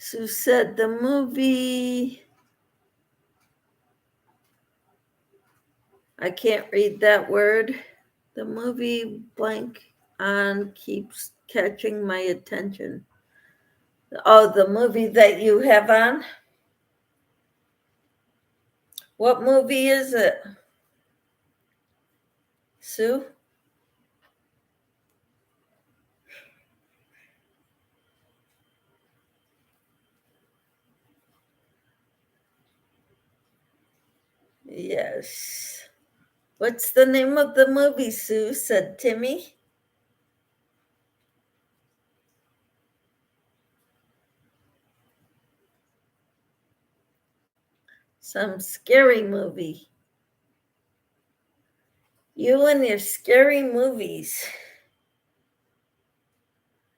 Sue said the movie, I can't read that word. The movie blank on keeps catching my attention. Oh, the movie that you have on? What movie is it, Sue? Yes. What's the name of the movie, Sue? Said Timmy. Some scary movie. You and your scary movies.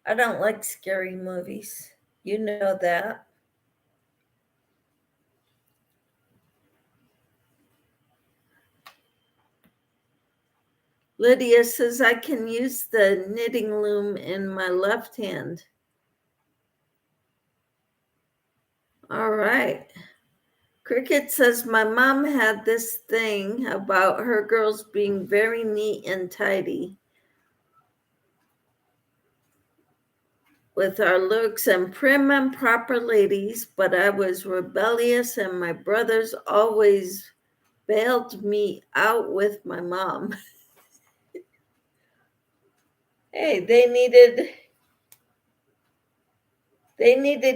I don't like scary movies. You know that. Lydia says I can use the knitting loom in my left hand. All right. Cricket says my mom had this thing about her girls being very neat and tidy with our looks and prim and proper ladies, but I was rebellious and my brothers always bailed me out with my mom. Hey, they needed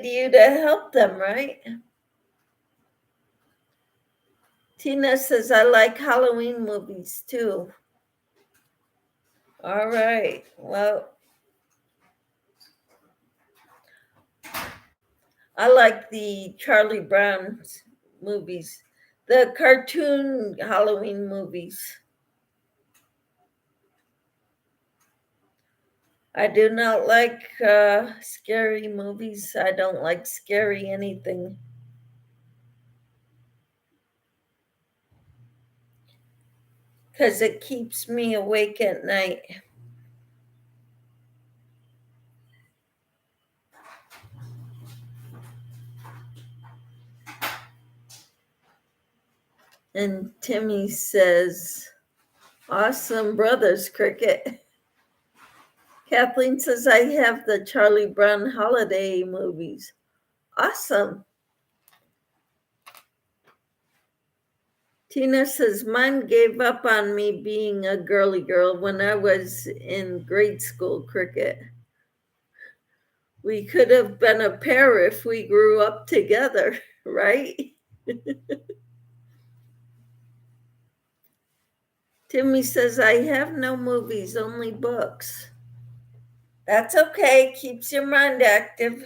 you to help them, right? Tina says I like Halloween movies too. All right. Well, I like the Charlie Brown movies, the cartoon Halloween movies. I do not like scary movies. I don't like scary anything. Because it keeps me awake at night. And Timmy says, awesome brothers, Cricket. Kathleen says, I have the Charlie Brown holiday movies. Awesome. Tina says, mine gave up on me being a girly girl when I was in grade school, Cricket. We could have been a pair if we grew up together, right? Timmy says, I have no movies, only books. That's okay, keeps your mind active.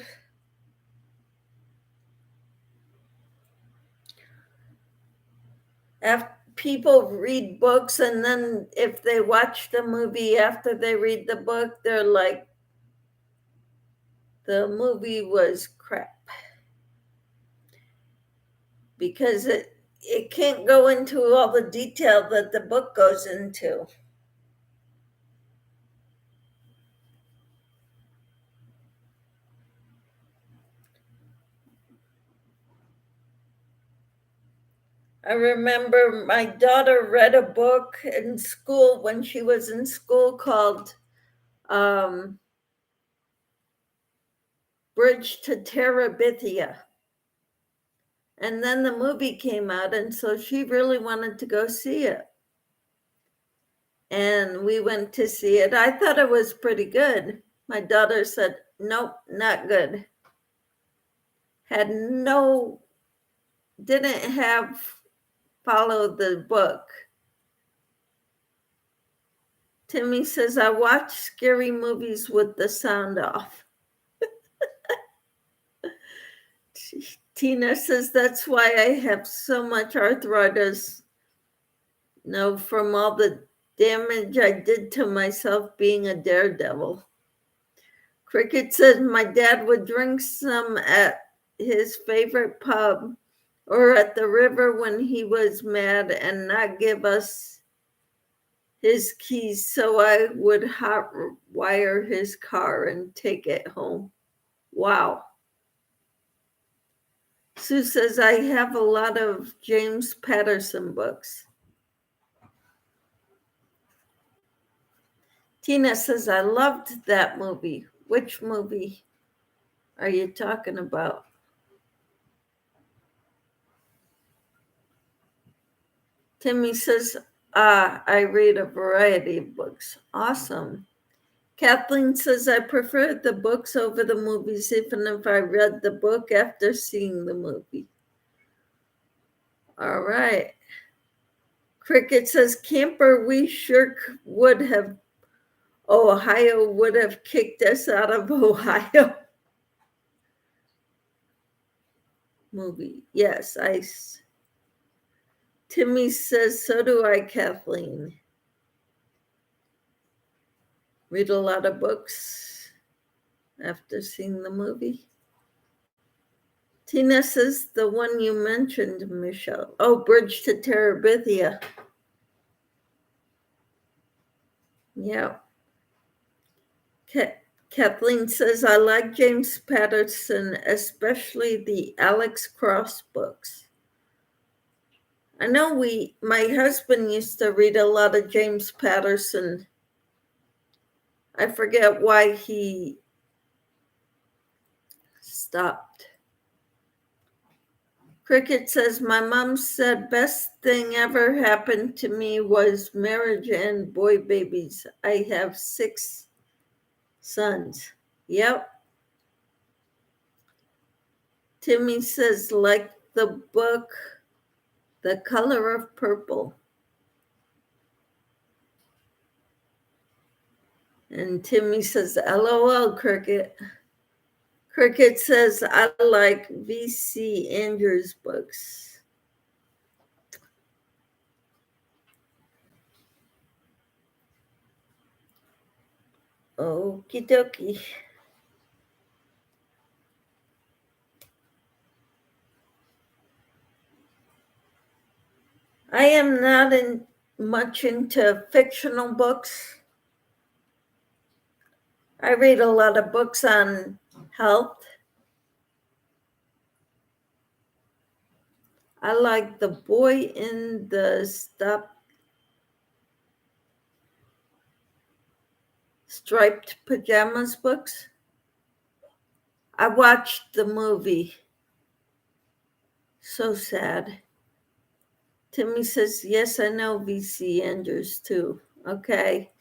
After people read books, and then if they watch the movie after they read the book, they're like, the movie was crap. Because it can't go into all the detail that the book goes into. I remember my daughter read a book in school when she was in school called Bridge to Terabithia. And then the movie came out, and so she really wanted to go see it. And we went to see it. I thought it was pretty good. My daughter said, nope, not good. Didn't have followed the book. Timmy says, I watch scary movies with the sound off. Tina says, that's why I have so much arthritis. From all the damage I did to myself being a daredevil. Cricket says, my dad would drink some at his favorite pub or at the river when he was mad and not give us his keys, so I would hotwire his car and take it home. Wow. Sue says, I have a lot of James Patterson books. Tina says, I loved that movie. Which movie are you talking about? Timmy says, I read a variety of books. Awesome. Kathleen says, I prefer the books over the movies, even if I read the book after seeing the movie. All right. Cricket says, Camper, we sure would have, Ohio would have kicked us out of Ohio. Movie. Yes, Timmy says, so do I, Kathleen. Read a lot of books after seeing the movie. Tina says, the one you mentioned, Michelle. Oh, Bridge to Terabithia. Yeah. Kathleen says, I like James Patterson, especially the Alex Cross books. I know my husband used to read a lot of James Patterson. I forget why he stopped. Cricket says, my mom said best thing ever happened to me was marriage and boy babies. I have 6 sons. Yep. Timmy says, like the book, The Color of Purple. And Timmy says, LOL, Cricket. Cricket says, I like V.C. Andrews' books. Okie dokie. I am not much into fictional books. I read a lot of books on health. I like The Boy in the Striped Pajamas books. I watched the movie. So sad. Timmy says, yes, I know V.C. Andrews too. Okay.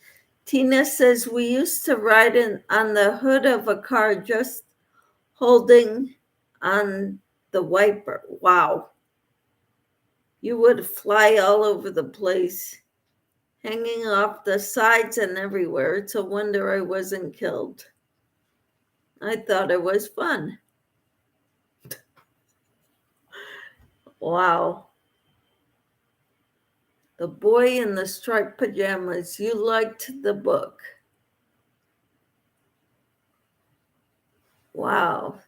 Tina says, we used to ride on the hood of a car just holding on the wiper. Wow. You would fly all over the place, hanging off the sides and everywhere. It's a wonder I wasn't killed. I thought it was fun. Wow. The Boy in the Striped Pajamas. You liked the book. Wow.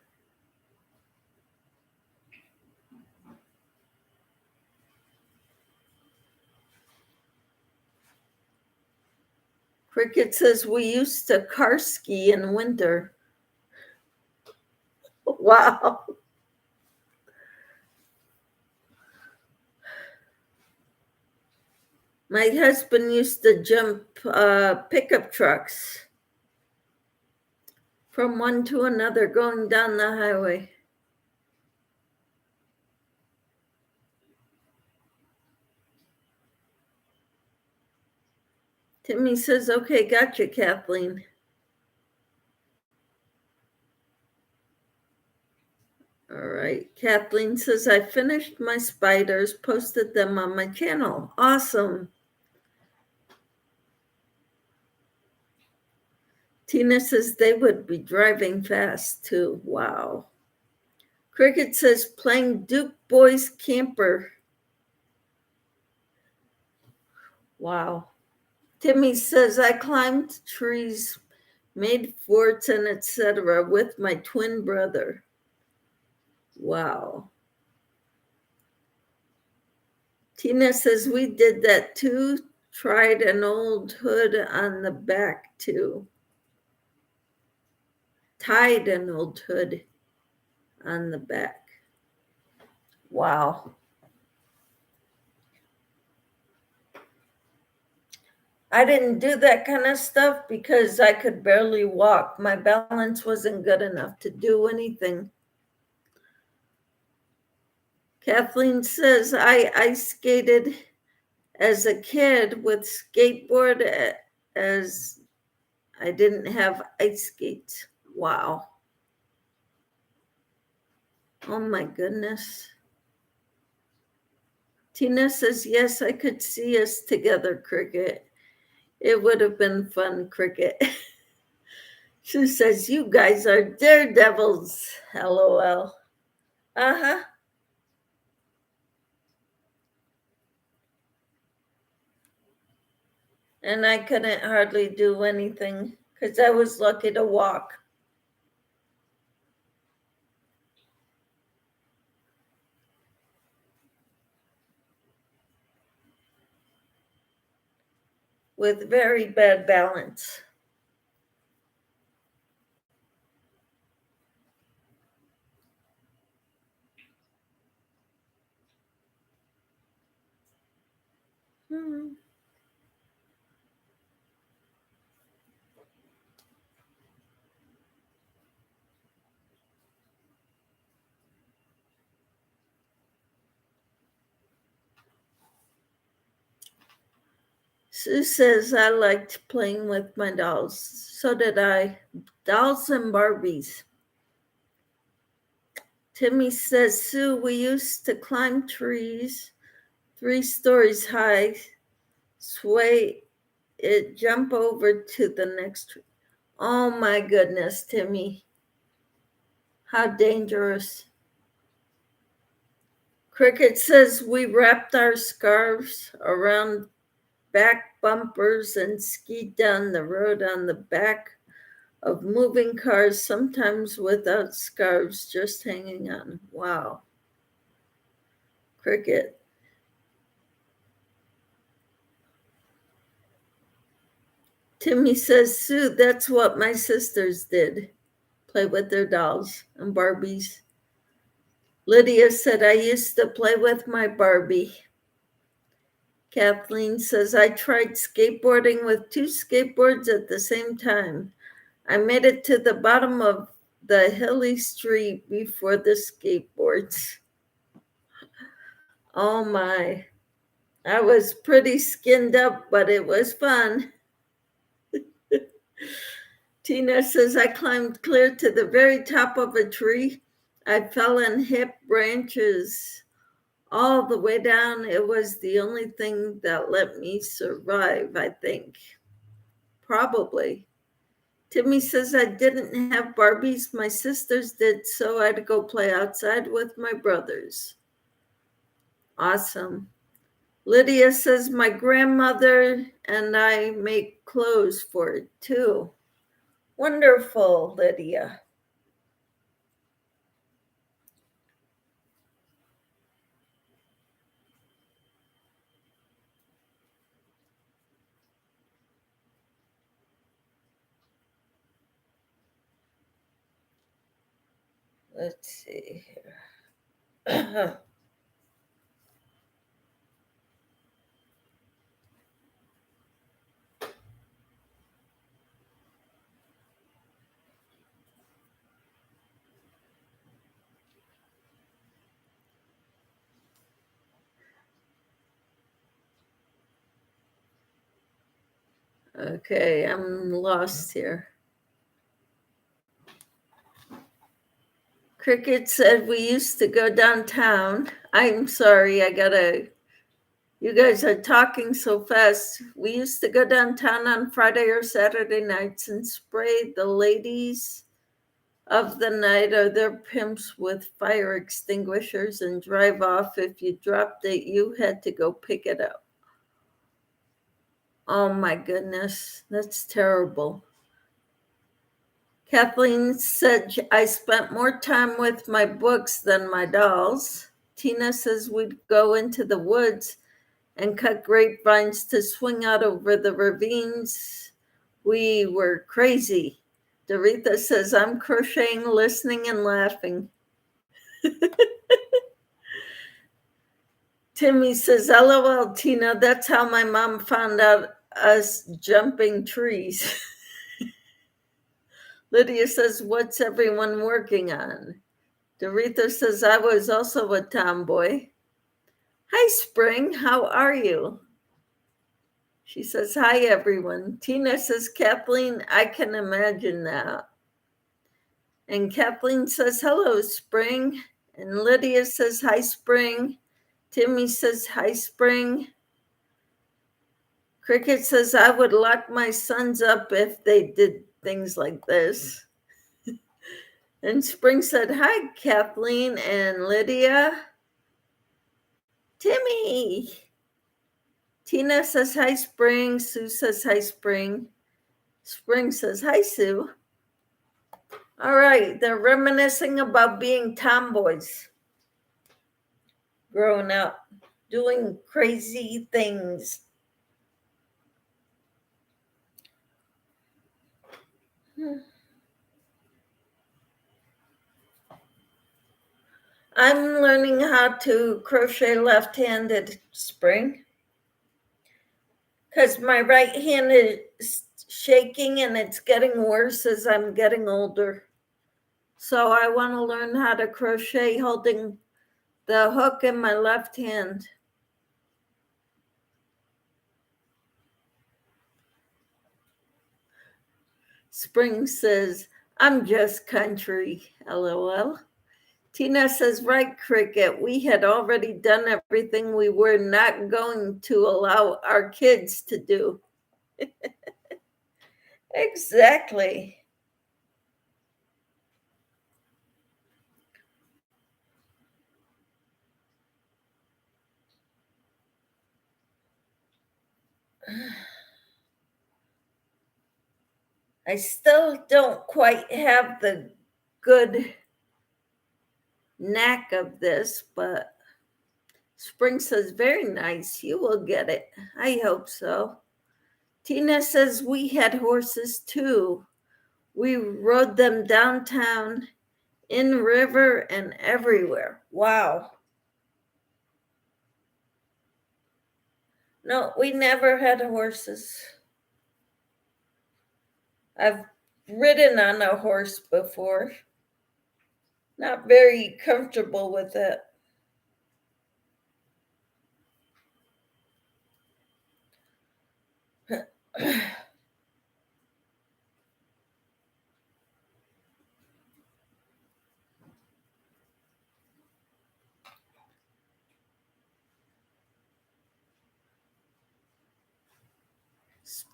Cricket says we used to car ski in winter. Wow. My husband used to jump pickup trucks from one to another going down the highway. Timmy says, okay, gotcha, Kathleen. All right. Kathleen says, I finished my spiders, posted them on my channel. Awesome. Tina says they would be driving fast too. Wow. Cricket says, playing Duke Boys Camper. Wow. Timmy says, I climbed trees, made forts, and etc. with my twin brother. Wow. Tina says, we did that too. Tried an old hood on the back too. Tied an old hood on the back. Wow. I didn't do that kind of stuff because I could barely walk. My balance wasn't good enough to do anything. Kathleen says, I ice skated as a kid with skateboard as I didn't have ice skates. Wow. Oh my goodness. Tina says, yes, I could see us together, Cricket. It would have been fun, Cricket. She says, you guys are daredevils. LOL. Uh-huh. And I couldn't hardly do anything because I was lucky to walk. With very bad balance. Sue says, I liked playing with my dolls. So did I. Dolls and Barbies. Timmy says, Sue, we used to climb trees 3 stories high, sway it, jump over to the next tree. Oh my goodness, Timmy. How dangerous. Cricket says, we wrapped our scarves around back bumpers and skied down the road on the back of moving cars, sometimes without scarves, just hanging on. Wow. Cricket. Timmy says, Sue, that's what my sisters did. Play with their dolls and Barbies. Lydia said, I used to play with my Barbie. Kathleen says, I tried skateboarding with 2 skateboards at the same time. I made it to the bottom of the hilly street before the skateboards. Oh my. I was pretty skinned up, but it was fun. Tina says, I climbed clear to the very top of a tree. I fell and hit branches all the way down. It was the only thing that let me survive, I think. Probably. Timmy says, I didn't have Barbies. My sisters did, so I had to go play outside with my brothers. Awesome. Lydia says, my grandmother and I make clothes for it too. Wonderful, Lydia. Let's see here. Okay, I'm lost here. Cricket said we used to go downtown. I'm sorry, you guys are talking so fast. We used to go downtown on Friday or Saturday nights and spray the ladies of the night or their pimps with fire extinguishers and drive off. If you dropped it, you had to go pick it up. Oh my goodness, that's terrible. Kathleen said, I spent more time with my books than my dolls. Tina says we'd go into the woods and cut grapevines to swing out over the ravines. We were crazy. Doretha says, I'm crocheting, listening, and laughing. Timmy says, LOL, Tina, that's how my mom found out us jumping trees. Lydia says, what's everyone working on? Doretha says, I was also a tomboy. Hi, Spring, how are you? She says, hi, everyone. Tina says, Kathleen, I can imagine that. And Kathleen says, hello, Spring. And Lydia says, hi, Spring. Timmy says, hi, Spring. Cricket says, I would lock my sons up if they did things like this. And Spring said, hi, Kathleen and Lydia. Timmy. Tina says, hi, Spring. Sue says, hi, Spring. Spring says, hi, Sue. All right, they're reminiscing about being tomboys, growing up, doing crazy things. I'm learning how to crochet left-handed, Spring, because my right hand is shaking and it's getting worse as I'm getting older. So I want to learn how to crochet holding the hook in my left hand. Spring says, I'm just country, LOL. Tina says, right, Cricket, we had already done everything we were not going to allow our kids to do. Exactly. I still don't quite have the good knack of this, but Spring says, very nice. You will get it. I hope so. Tina says, we had horses too. We rode them downtown, in river, and everywhere. Wow. No, we never had horses. I've ridden on a horse before. Not very comfortable with it.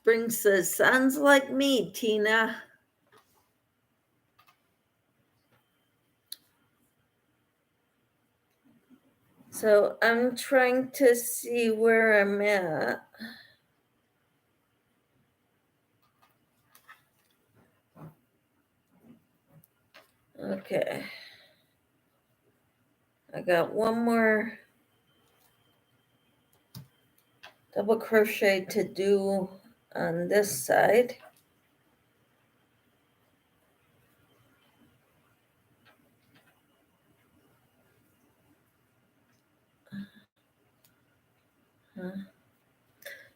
Spring says, sounds like me, Tina. So I'm trying to see where I'm at. Okay. I got one more double crochet to do on this side.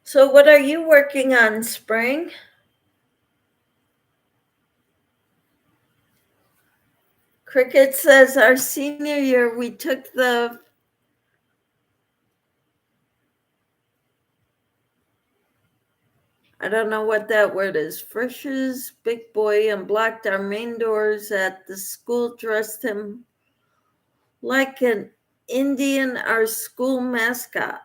So what are you working on, Spring? Cricket says our senior year we took I don't know what that word is. Frisch's big boy unblocked our main doors at the school, dressed him like an Indian, our school mascot.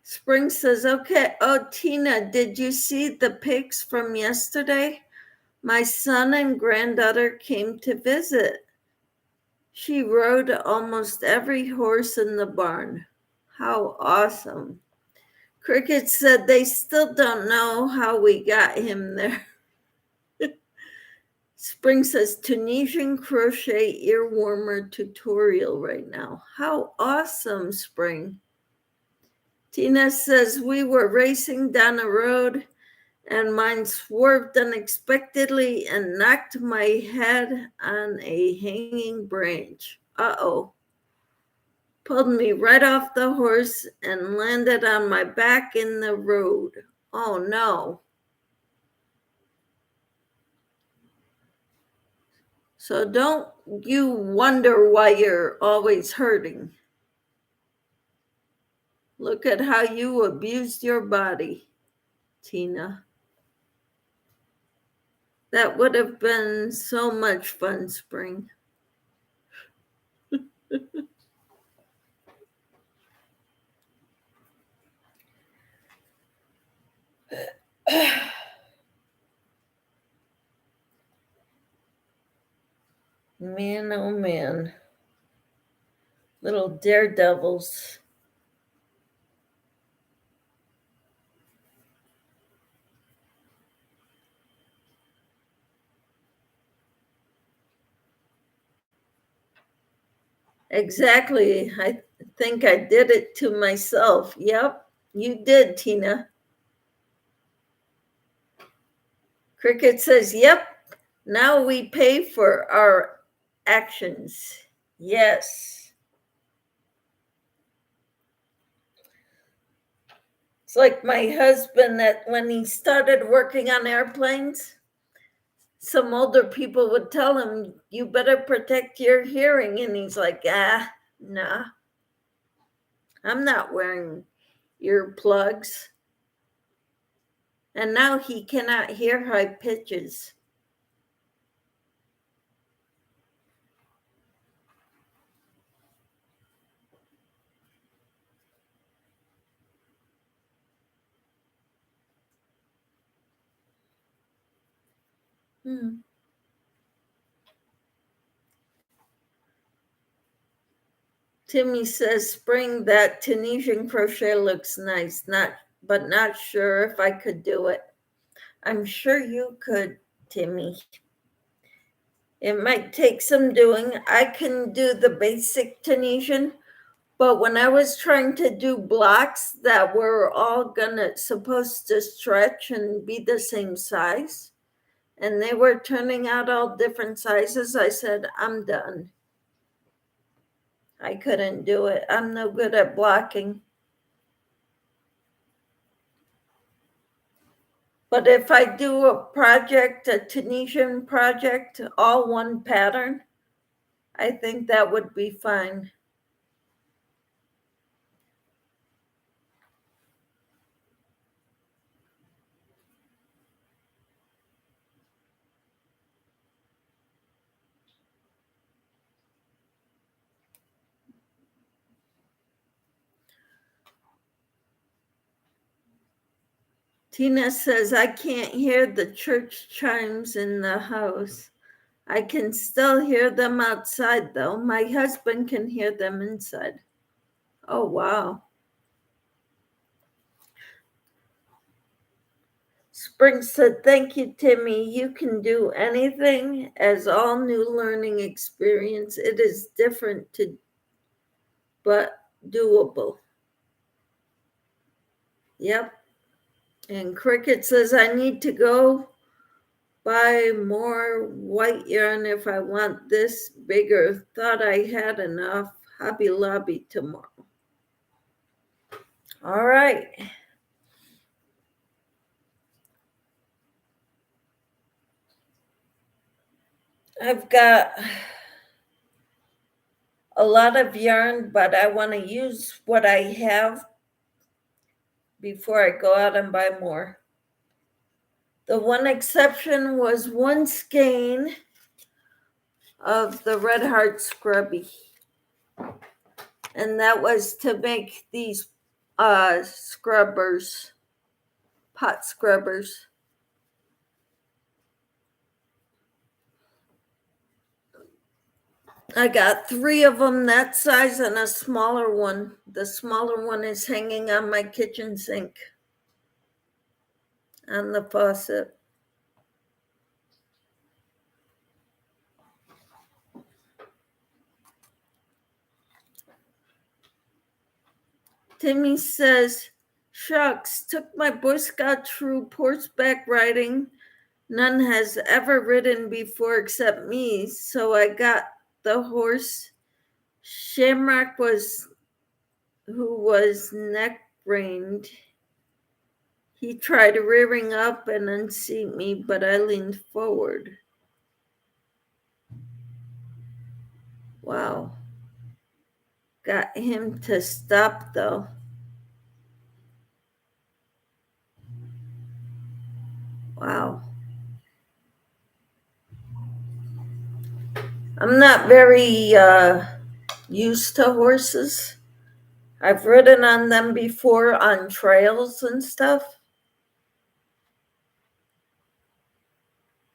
Spring says, okay. Oh, Tina, did you see the pics from yesterday? My son and granddaughter came to visit. She rode almost every horse in the barn. How awesome. Cricket said they still don't know how we got him there. Spring says Tunisian crochet ear warmer tutorial right now. How awesome, Spring. Tina says we were racing down a road and mine swerved unexpectedly and knocked my head on a hanging branch. Uh-oh. Pulled me right off the horse and landed on my back in the road. Oh no. So don't you wonder why you're always hurting. Look at how you abused your body, Tina. That would have been so much fun, Spring. Man, oh man. Little daredevils. Exactly. I think I did it to myself. Yep, you did, Tina. Cricket says, yep, now we pay for our actions. Yes. It's like my husband that when he started working on airplanes, some older people would tell him, you better protect your hearing. And he's like, nah, I'm not wearing earplugs. And now he cannot hear high pitches. Timmy says, Spring, that Tunisian crochet looks nice, but not sure if I could do it. I'm sure you could, Timmy. It might take some doing. I can do the basic Tunisian, but when I was trying to do blocks that were all supposed to stretch and be the same size, and they were turning out all different sizes, I said, I'm done. I couldn't do it. I'm no good at blocking. But if I do a project, a Tunisian project, all one pattern, I think that would be fine. Tina says, I can't hear the church chimes in the house. I can still hear them outside, though. My husband can hear them inside. Oh, wow. Spring said, thank you, Timmy. You can do anything. As all new learning experience, it is different but doable. Yep. And Cricket says, I need to go buy more white yarn if I want this bigger. Thought I had enough. Hobby Lobby tomorrow. All right. I've got a lot of yarn, but I want to use what I have before I go out and buy more. The one exception was one skein of the Red Heart Scrubby. And that was to make these scrubbers, pot scrubbers. I got 3 of them that size and a smaller one. The smaller one is hanging on my kitchen sink on the faucet. Timmy says, shucks, took my Boy Scout troop horseback riding. None has ever ridden before except me, so I got the horse. Shamrock who was neck reined. He tried rearing up and unseat me, but I leaned forward. Wow. Got him to stop, though. Wow. I'm not very used to horses. I've ridden on them before on trails and stuff.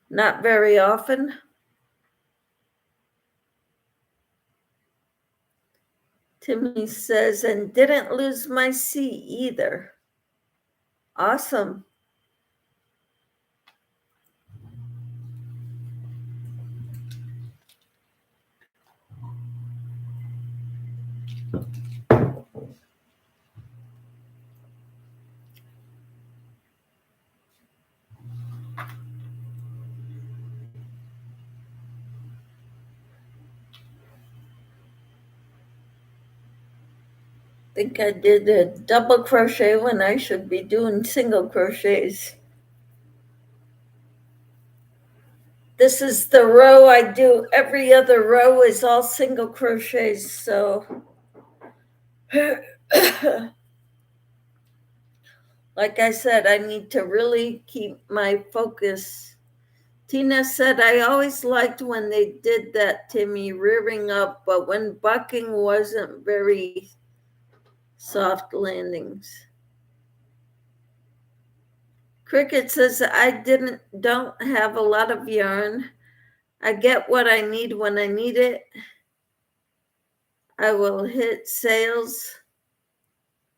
Not very often. Timmy says, and didn't lose my seat either. Awesome. I think I did a double crochet when I should be doing single crochets. This is the row I do. Every other row is all single crochets, so like I said, I need to really keep my focus. Tina said, I always liked when they did that, Timmy, rearing up, but when bucking wasn't very soft landings. Cricket says, I don't have a lot of yarn. I get what I need when I need it. I will hit sales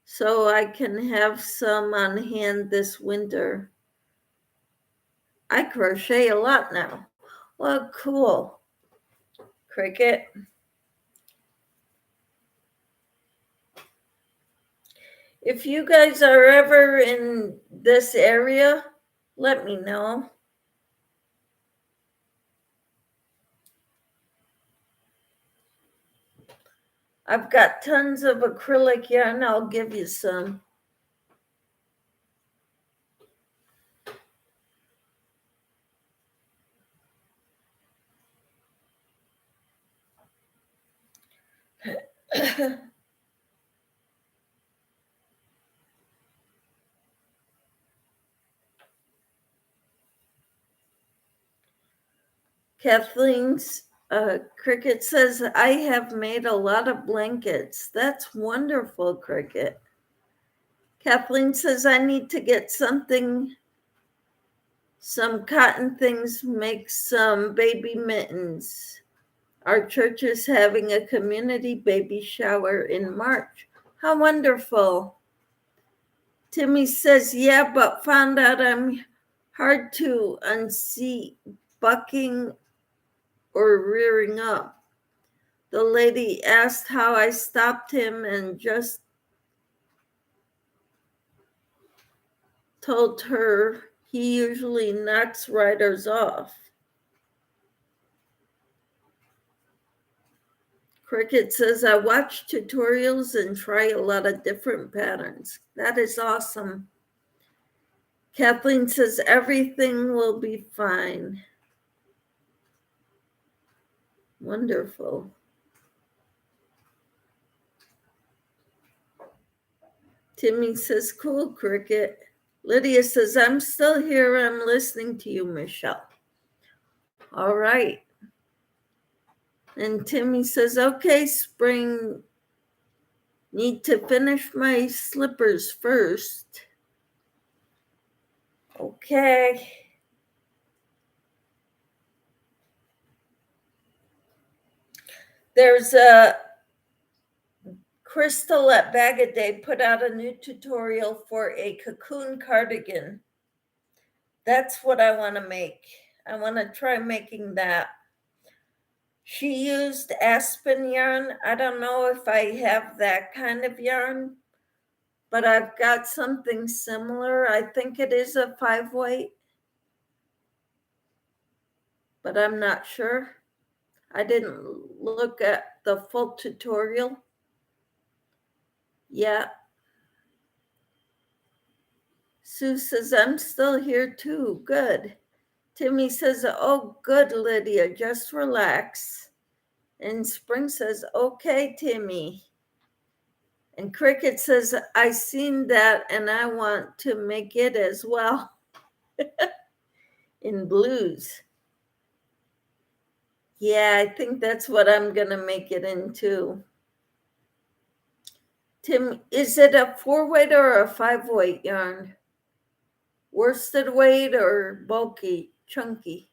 so I can have some on hand this winter. I crochet a lot now. Well, cool. Cricket. If you guys are ever in this area, let me know. I've got tons of acrylic yarn. I'll give you some. Kathleen's Cricket says, I have made a lot of blankets. That's wonderful, Cricket. Kathleen says, I need to get some cotton things, make some baby mittens. Our church is having a community baby shower in March. How wonderful. Timmy says, yeah, but found out I'm hard to unseat bucking or rearing up. The lady asked how I stopped him and just told her he usually knocks riders off. Cricket says, I watch tutorials and try a lot of different patterns. That is awesome. Kathleen says, everything will be fine. Wonderful. Timmy says, cool, Cricket. Lydia says, I'm still here. I'm listening to you, Michelle. All right. And Timmy says, okay, Spring, need to finish my slippers first. Okay. There's a Crystal at Bag a Day put out a new tutorial for a cocoon cardigan. That's what I want to make. I want to try making that. She used aspen yarn. I don't know if I have that kind of yarn, but I've got something similar. I think it is a 5-weight, but I'm not sure. I didn't look at the full tutorial yet. Sue says, I'm still here too. Good. Timmy says, oh, good, Lydia, just relax. And Spring says, okay, Timmy. And Cricket says, I seen that and I want to make it as well in blues. Yeah, I think that's what I'm going to make it into. Tim, is it a 4-weight or a 5-weight yarn? Worsted weight or bulky, chunky?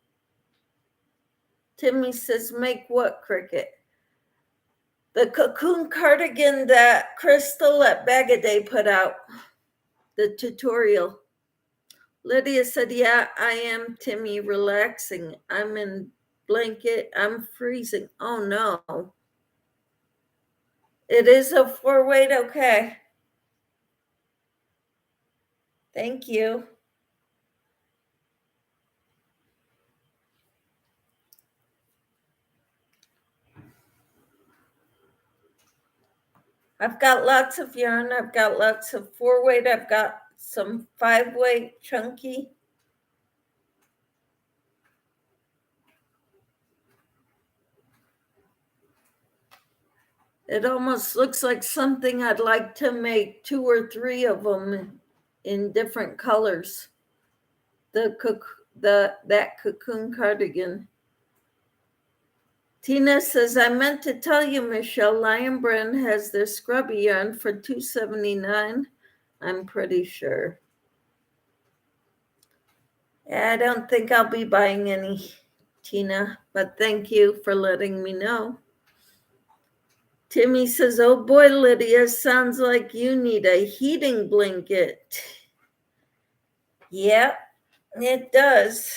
Timmy says, make what, Cricket? The cocoon cardigan that Crystal at Bag a Day put out, the tutorial. Lydia said, yeah, I am, Timmy, relaxing. I'm in blanket. I'm freezing. Oh, no. It is a 4-weight? Okay. Thank you. I've got lots of yarn. I've got lots of 4-weight. I've got some 5-weight chunky. It almost looks like something I'd like to make 2 or 3 of them in different colors. That cocoon cardigan. Tina says, I meant to tell you, Michelle, Lion Brand has their scrubby yarn for $2.79. I'm pretty sure. I don't think I'll be buying any, Tina, but thank you for letting me know. Timmy says, oh boy, Lydia, sounds like you need a heating blanket. Yep, it does.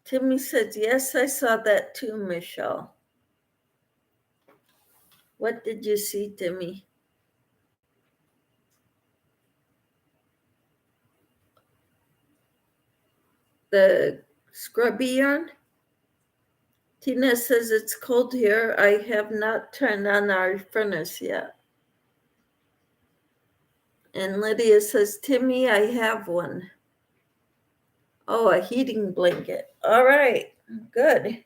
Timmy says, yes, I saw that too, Michelle. What did you see, Timmy? The scrubby yarn? Tina says it's cold here. I have not turned on our furnace yet. And Lydia says, Timmy, I have one. Oh, a heating blanket. All right, good.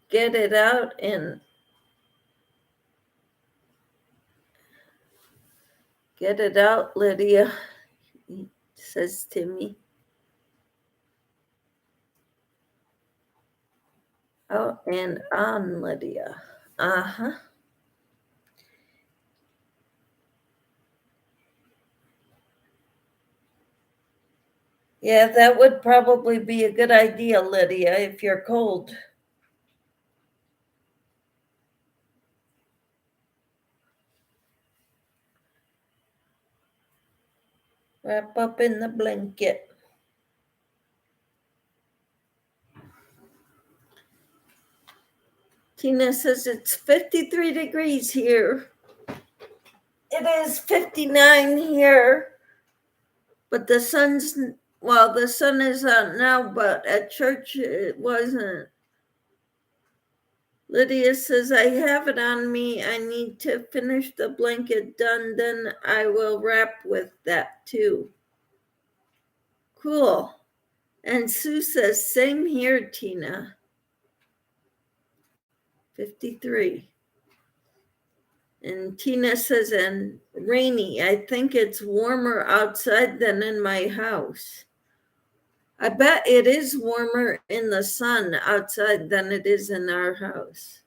Get it out and get it out, Lydia, says Timmy. Out and on, Lydia. Uh-huh. Yeah, that would probably be a good idea, Lydia, if you're cold. Wrap up in the blanket. Tina says it's 53 degrees here. It is 59 here, but the sun is out now, but at church it wasn't. Lydia says, I have it on me. I need to finish the blanket done, then I will wrap with that too. Cool. And Sue says, same here, Tina. 53. And Tina says, and rainy. I think it's warmer outside than in my house. I bet it is warmer in the sun outside than it is in our house.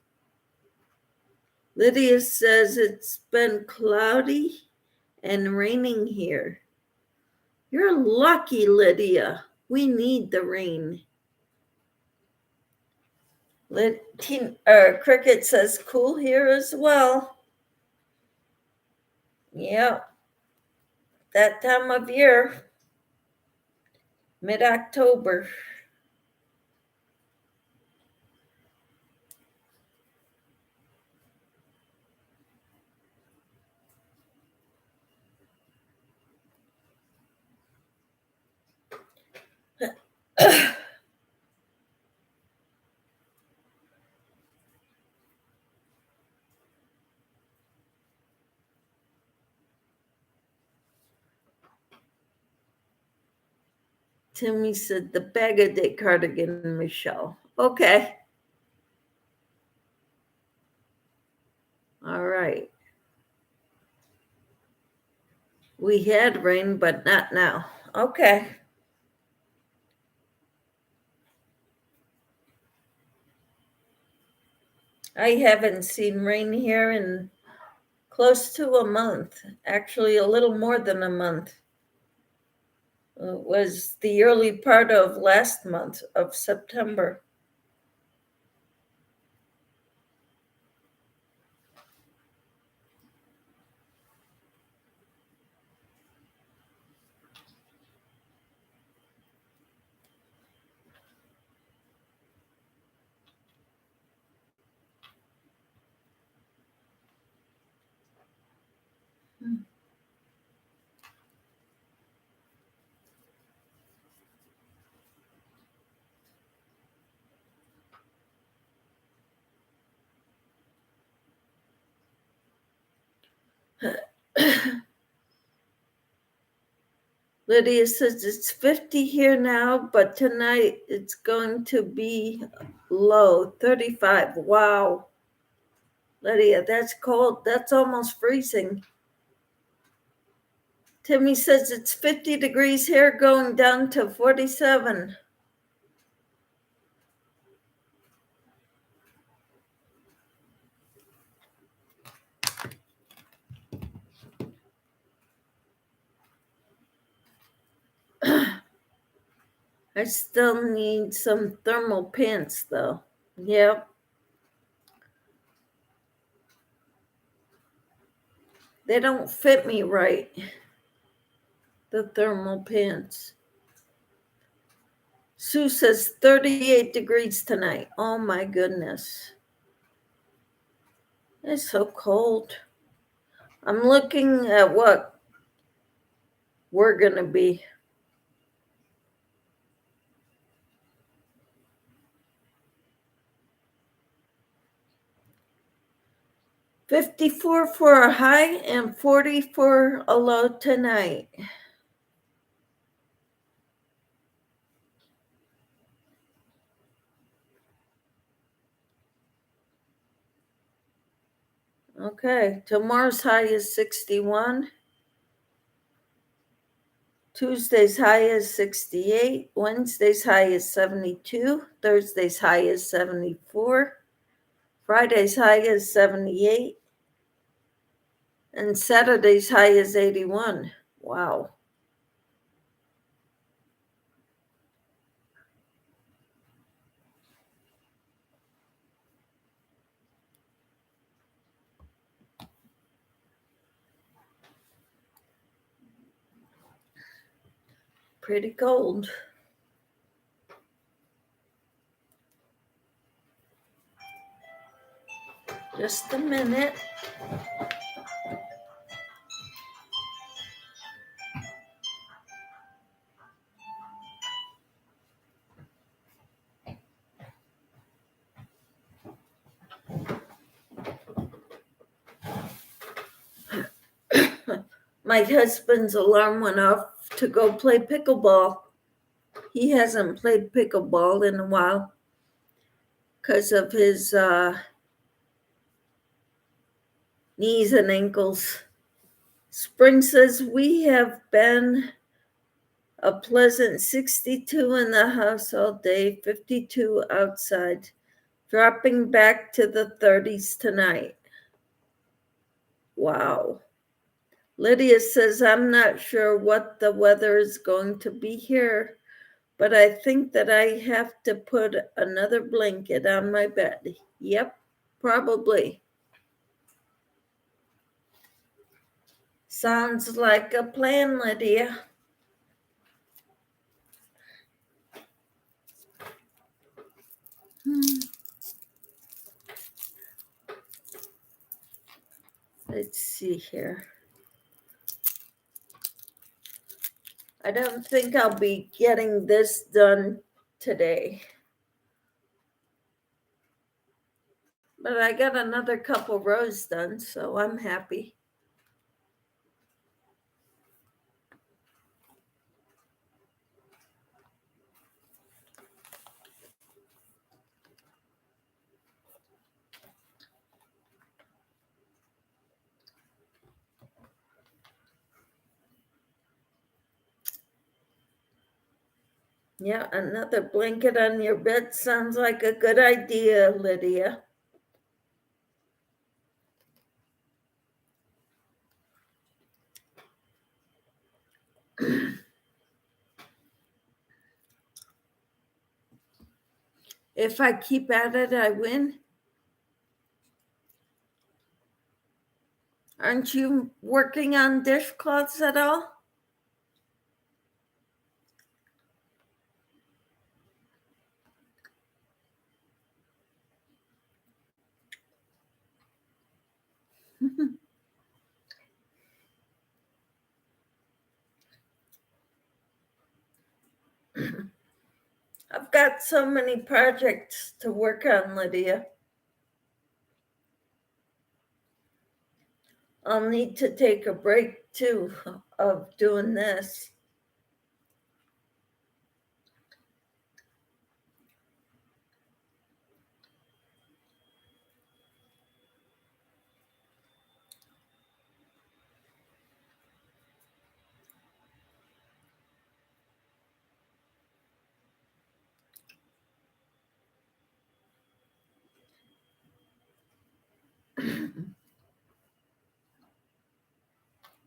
Lydia says it's been cloudy and raining here. You're lucky, Lydia. We need the rain. Cricket says cool here as well. Yep. That time of year, mid-October. Timmy said the Bag-O-Day cardigan, Michelle. Okay. All right. We had rain, but not now. Okay. I haven't seen rain here in close to a month, actually a little more than a month. It was the early part of last month of September. Lydia says it's 50 here now, but tonight it's going to be low, 35. Wow. Lydia, that's cold. That's almost freezing. Timmy says it's 50 degrees here, going down to 47. I still need some thermal pants, though. Yep. They don't fit me right, the thermal pants. Sue says 38 degrees tonight. Oh, my goodness. It's so cold. I'm looking at what we're going to be. $54 for a high and $40 for a low tonight. Okay, tomorrow's high is 61. Tuesday's high is 68. Wednesday's high is 72. Thursday's high is 74. Friday's high is 78. And Saturday's high is 81. Wow. Pretty cold. Just a minute. My husband's alarm went off to go play pickleball. He hasn't played pickleball in a while because of his knees and ankles. Spring says we have been a pleasant 62 in the house all day, 52 outside, dropping back to the 30s tonight. Wow. Lydia says, I'm not sure what the weather is going to be here, but I think that I have to put another blanket on my bed. Yep, probably. Sounds like a plan, Lydia. Let's see here. I don't think I'll be getting this done today. But I got another couple rows done, so I'm happy. Yeah, another blanket on your bed sounds like a good idea, Lydia. If I keep at it, I win. Aren't you working on dishcloths at all? I've got so many projects to work on, Lydia. I'll need to take a break too of doing this.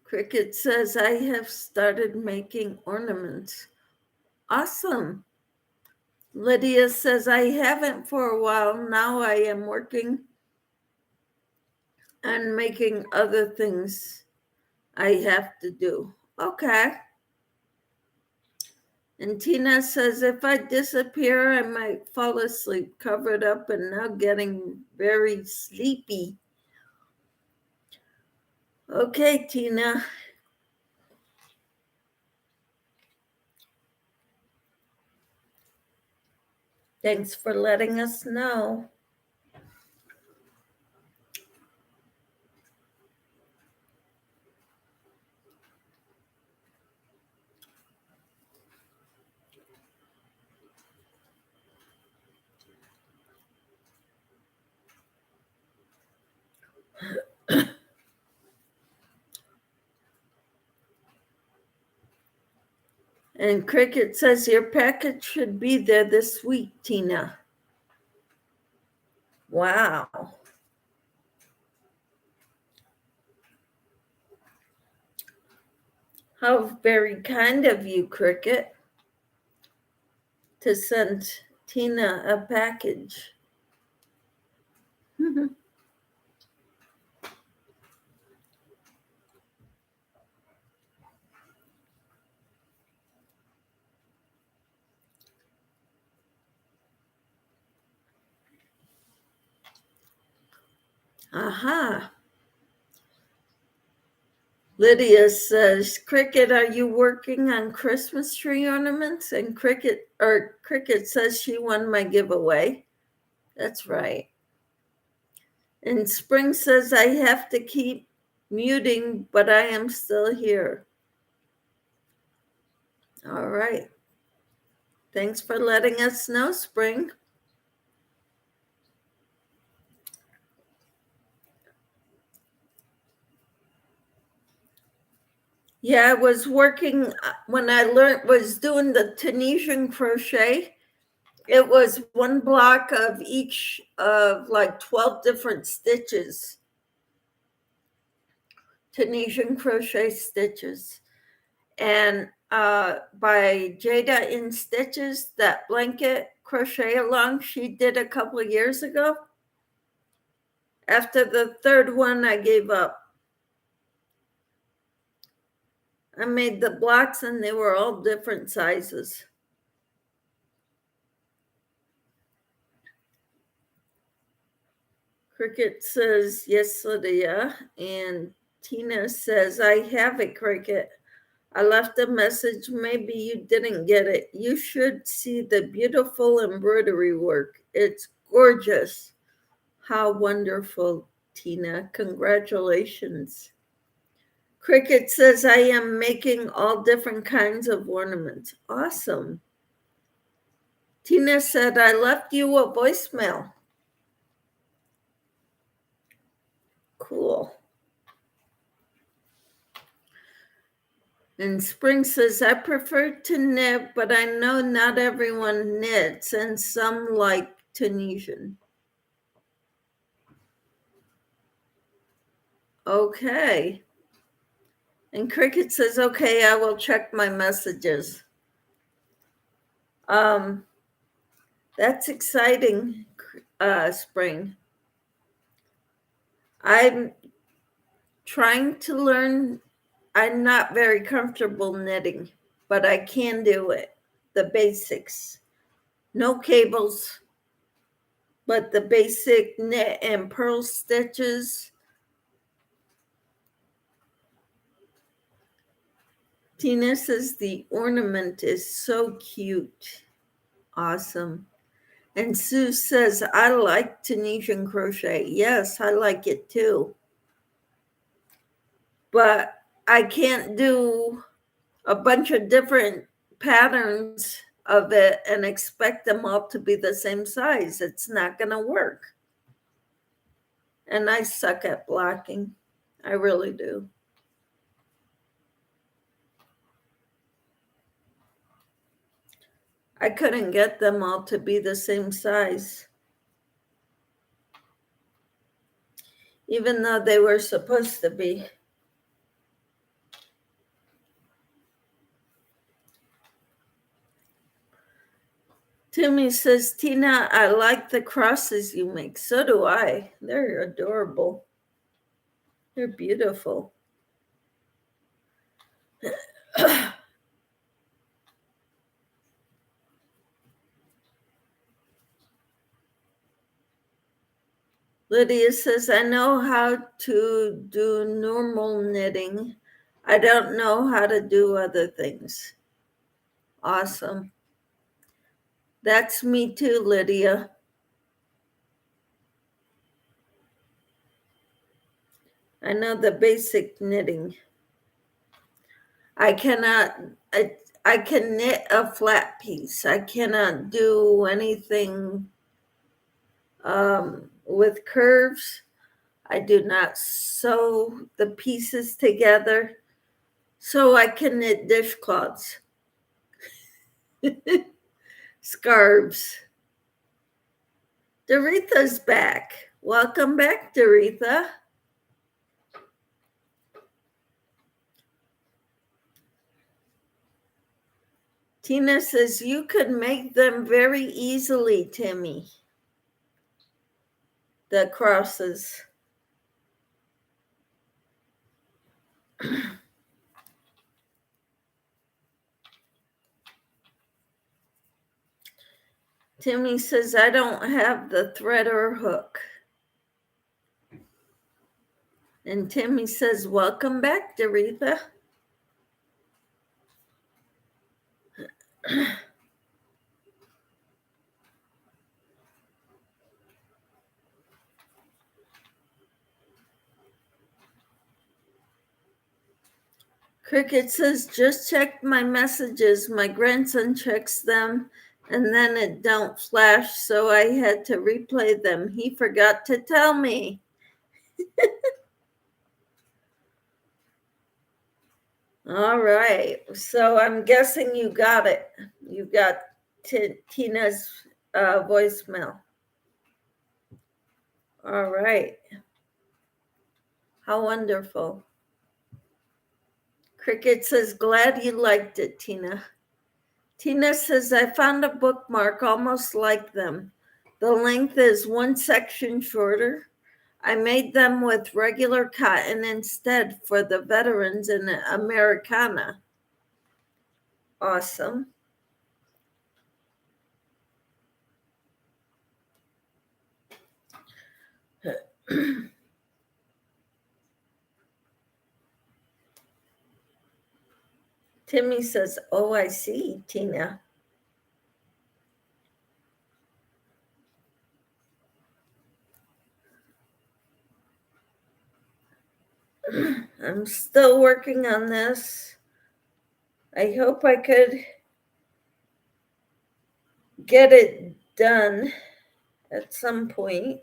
Cricket says, I have started making ornaments. Awesome. Lydia says, I haven't for a while. Now I am working on making other things I have to do. Okay. And Tina says, if I disappear, I might fall asleep covered up and now getting very sleepy. Okay, Tina. Thanks for letting us know. And Cricket says your package should be there this week, Tina. Wow. How very kind of you, Cricket, to send Tina a package. Aha. Lydia says, Cricket, are you working on Christmas tree ornaments? And Cricket says she won my giveaway. That's right. And Spring says, I have to keep muting, but I am still here. All right. Thanks for letting us know, Spring. Yeah, I was working when I was doing the Tunisian crochet. It was one block of each of like 12 different stitches, Tunisian crochet stitches. And by Jada in Stitches, that blanket crochet along she did a couple of years ago. After the third one, I gave up. I made the blocks and they were all different sizes. Cricket says, yes, Lydia. And Tina says, I have it, Cricket. I left a message. Maybe you didn't get it. You should see the beautiful embroidery work. It's gorgeous. How wonderful, Tina. Congratulations. Cricket says, I am making all different kinds of ornaments. Awesome. Tina said, I left you a voicemail. Cool. And Spring says, I prefer to knit, but I know not everyone knits, and some like Tunisian. Okay. And Cricket says, okay, I will check my messages. That's exciting, Spring. I'm trying to learn. I'm not very comfortable knitting, but I can do it. The basics. No cables, but the basic knit and purl stitches. Tina says the ornament is so cute. Awesome. And Sue says, I like Tunisian crochet. Yes, I like it too. But I can't do a bunch of different patterns of it and expect them all to be the same size. It's not going to work. And I suck at blocking. I really do. I couldn't get them all to be the same size, even though they were supposed to be. Timmy says, Tina, I like the crosses you make. So do I. They're adorable. They're beautiful. Lydia says, I know how to do normal knitting. I don't know how to do other things. Awesome. That's me too, Lydia. I know the basic knitting. I cannot, I can knit a flat piece. I cannot do anything with curves. I do not sew the pieces together, so I can knit dishcloths, scarves. Doretha's back. Welcome back, Doretha. Tina says, you could make them very easily, Timmy. The crosses. Timmy says, I don't have the thread or hook. And Timmy says, welcome back, Doretha. Cricket says, just check my messages. My grandson checks them and then it don't flash, so I had to replay them. He forgot to tell me. All right, so I'm guessing you got it. You got Tina's voicemail. All right. How wonderful. Cricket says, glad you liked it, Tina. Tina says, I found a bookmark almost like them. The length is one section shorter. I made them with regular cotton instead for the veterans in Americana. Awesome. Timmy says, oh, I see, Tina. I'm still working on this. I hope I could get it done at some point.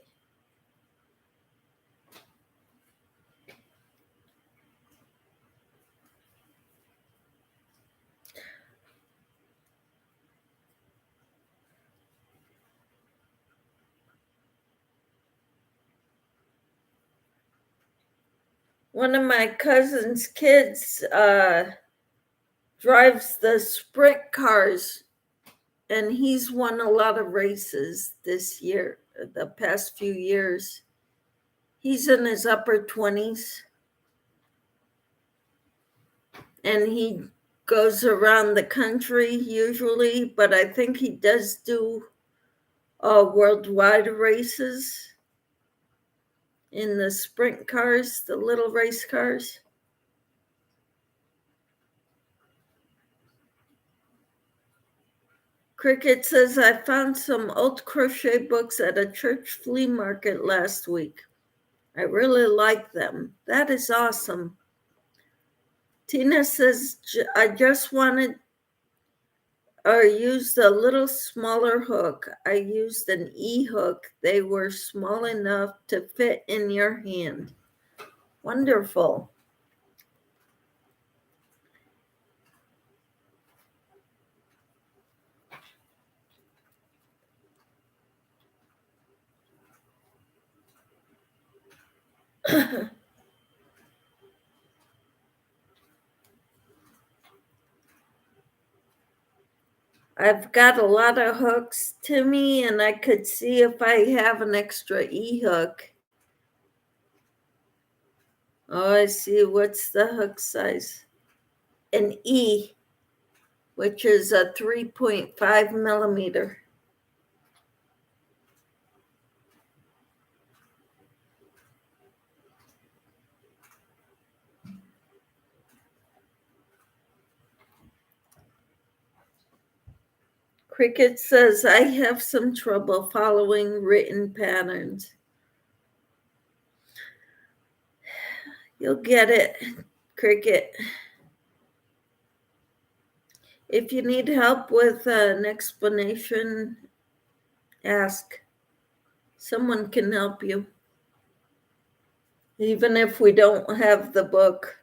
One of my cousin's kids drives the sprint cars, and he's won a lot of races this year, the past few years. He's in his upper 20s, and he goes around the country usually, but I think he does do worldwide races in the sprint cars, the little race cars. Cricket says, I found some old crochet books at a church flea market last week. I really like them. That is awesome. Tina says, I just wanted or used a little smaller hook. I used an E-hook. They were small enough to fit in your hand. Wonderful. I've got a lot of hooks, Timmy, and I could see if I have an extra E-hook. Oh, I see. What's the hook size? An E, which is a 3.5 millimeter. Cricket says, I have some trouble following written patterns. You'll get it, Cricket. If you need help with an explanation, ask. Someone can help you, even if we don't have the book.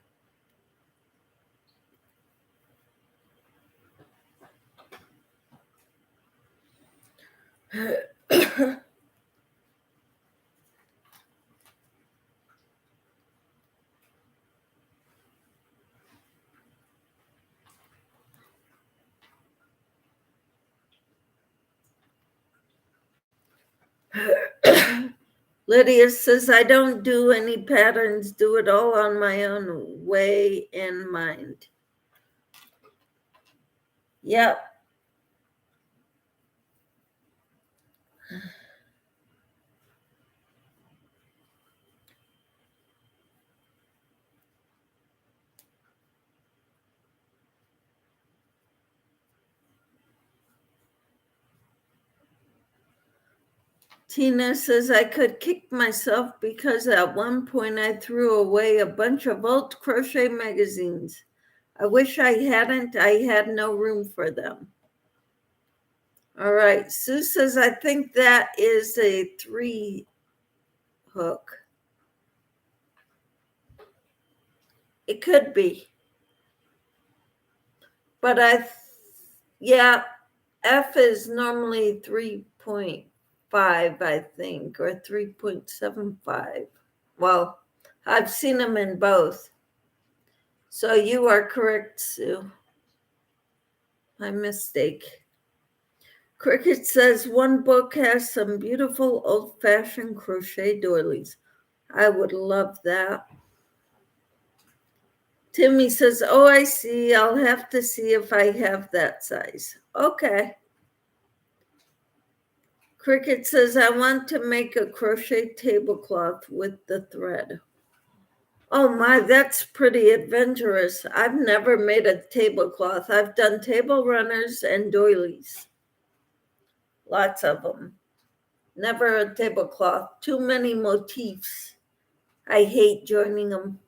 Lydia says, I don't do any patterns, do it all on my own way and mind. Yep. Tina says, I could kick myself because at one point I threw away a bunch of old crochet magazines. I wish I hadn't. I had no room for them. All right. Sue says, I think that is a 3 hook. It could be. But yeah, F is normally 3.5, I think, or 3.75. Well, I've seen them in both. So you are correct, Sue. My mistake. Cricket says, one book has some beautiful old-fashioned crochet doilies. I would love that. Timmy says, oh, I see. I'll have to see if I have that size. Okay. Cricket says, I want to make a crochet tablecloth with the thread. Oh my, that's pretty adventurous. I've never made a tablecloth. I've done table runners and doilies. Lots of them. Never a tablecloth. Too many motifs. I hate joining them.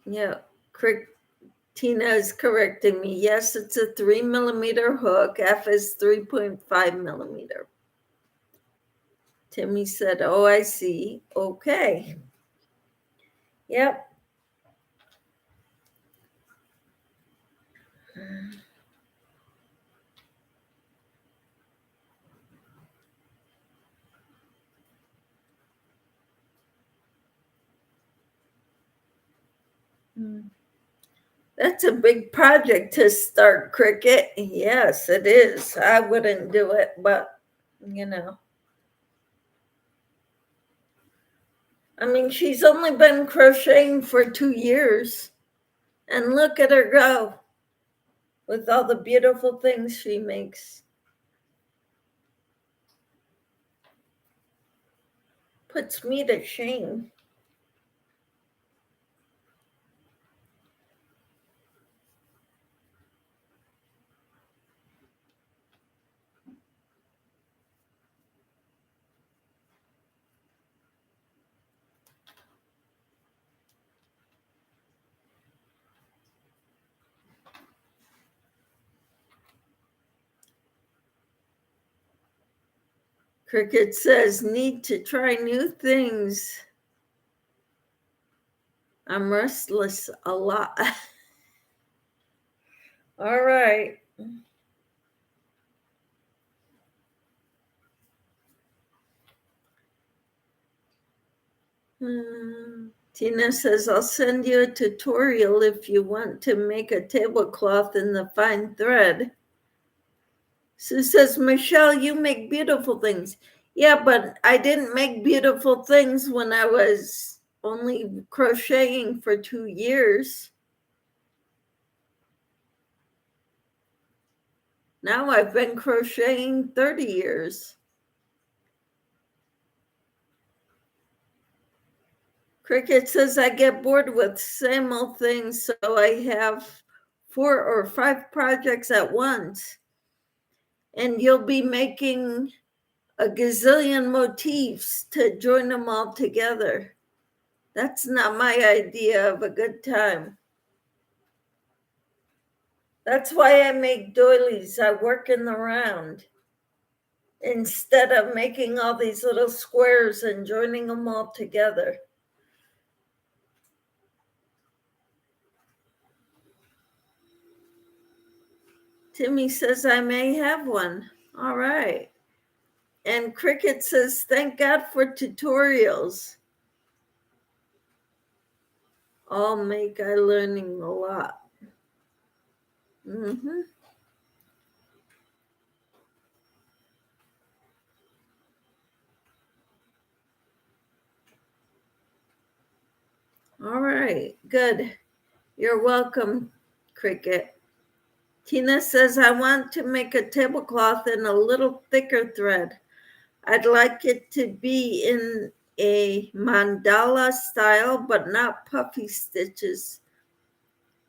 Yeah, Tina is correcting me. Yes, it's a 3mm hook. F is 3.5mm. Timmy said, oh, I see. Okay. Yep. That's a big project to start, Cricket. Yes, it is. I wouldn't do it, but you know. I mean, she's only been crocheting for 2 years. And look at her go with all the beautiful things she makes. Puts me to shame. Cricket says, need to try new things. I'm restless a lot. All right. Tina says, I'll send you a tutorial if you want to make a tablecloth in the fine thread. Sue says, Michelle, you make beautiful things. Yeah, but I didn't make beautiful things when I was only crocheting for 2 years. Now I've been crocheting 30 years. Cricket says I get bored with same old things, so I have 4 or 5 projects at once. And you'll be making a gazillion motifs to join them all together. That's not my idea of a good time. That's why I make doilies. I work in the round instead of making all these little squares and joining them all together. Timmy says I may have one. All right. And Cricket says, thank God for tutorials. All make I learning a lot. Mm-hmm. All right, good. You're welcome, Cricket. Tina says, I want to make a tablecloth in a little thicker thread. I'd like it to be in a mandala style, but not puffy stitches,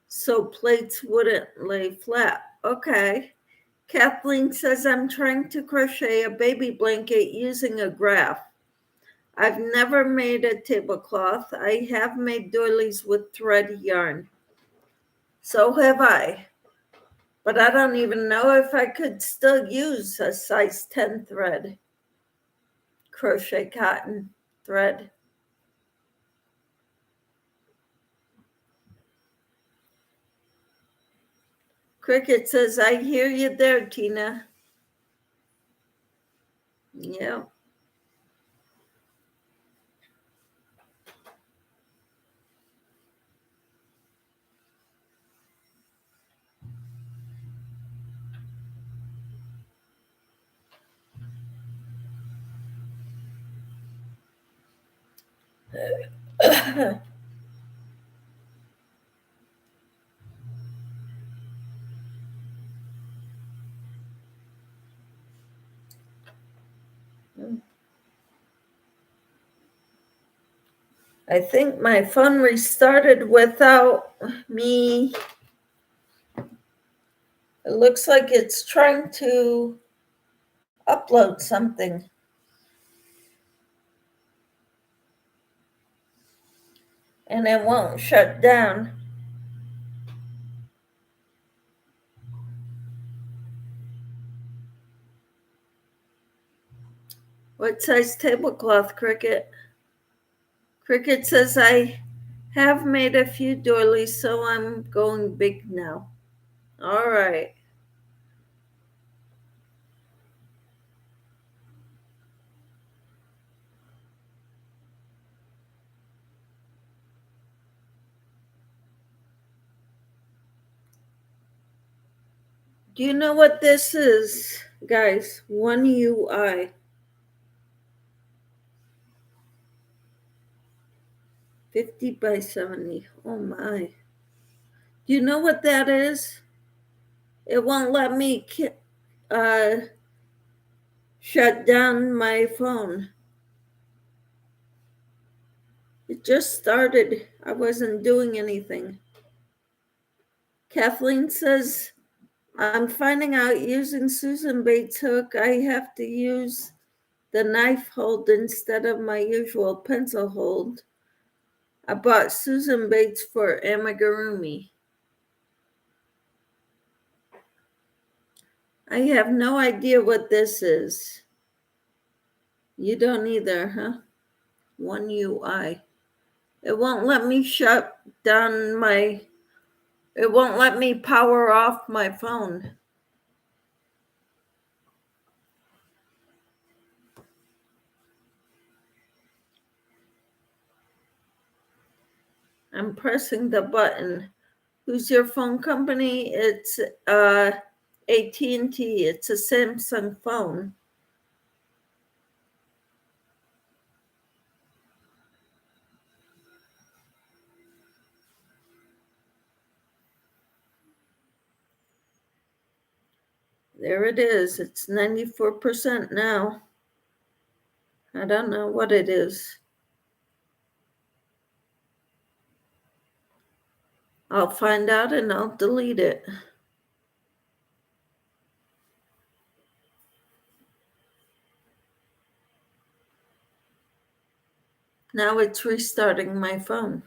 so plates wouldn't lay flat. Okay. Kathleen says, I'm trying to crochet a baby blanket using a graph. I've never made a tablecloth. I have made doilies with thread yarn. So have I. But I don't even know if I could still use a size 10 thread, crochet cotton thread. Cricket says, I hear you there, Tina. Yeah. I think my phone restarted without me. It looks like it's trying to upload something. And it won't shut down. What size tablecloth, Cricket? Cricket says, I have made a few doilies, so I'm going big now. All right. Do you know what this is, guys? 1UI. 50 by 70. Oh my. Do you know what that is? It won't let me shut down my phone. It just started. I wasn't doing anything. Kathleen says, I'm finding out using Susan Bates hook, I have to use the knife hold instead of my usual pencil hold. I bought Susan Bates for amigurumi. I have no idea what this is. You don't either, huh? 1UI. It won't let me shut down my, it won't let me power off my phone. I'm pressing the button. Who's your phone company? It's AT&T. It's a Samsung phone. There it is. It's 94% now. I don't know what it is. I'll find out and I'll delete it. Now it's restarting my phone.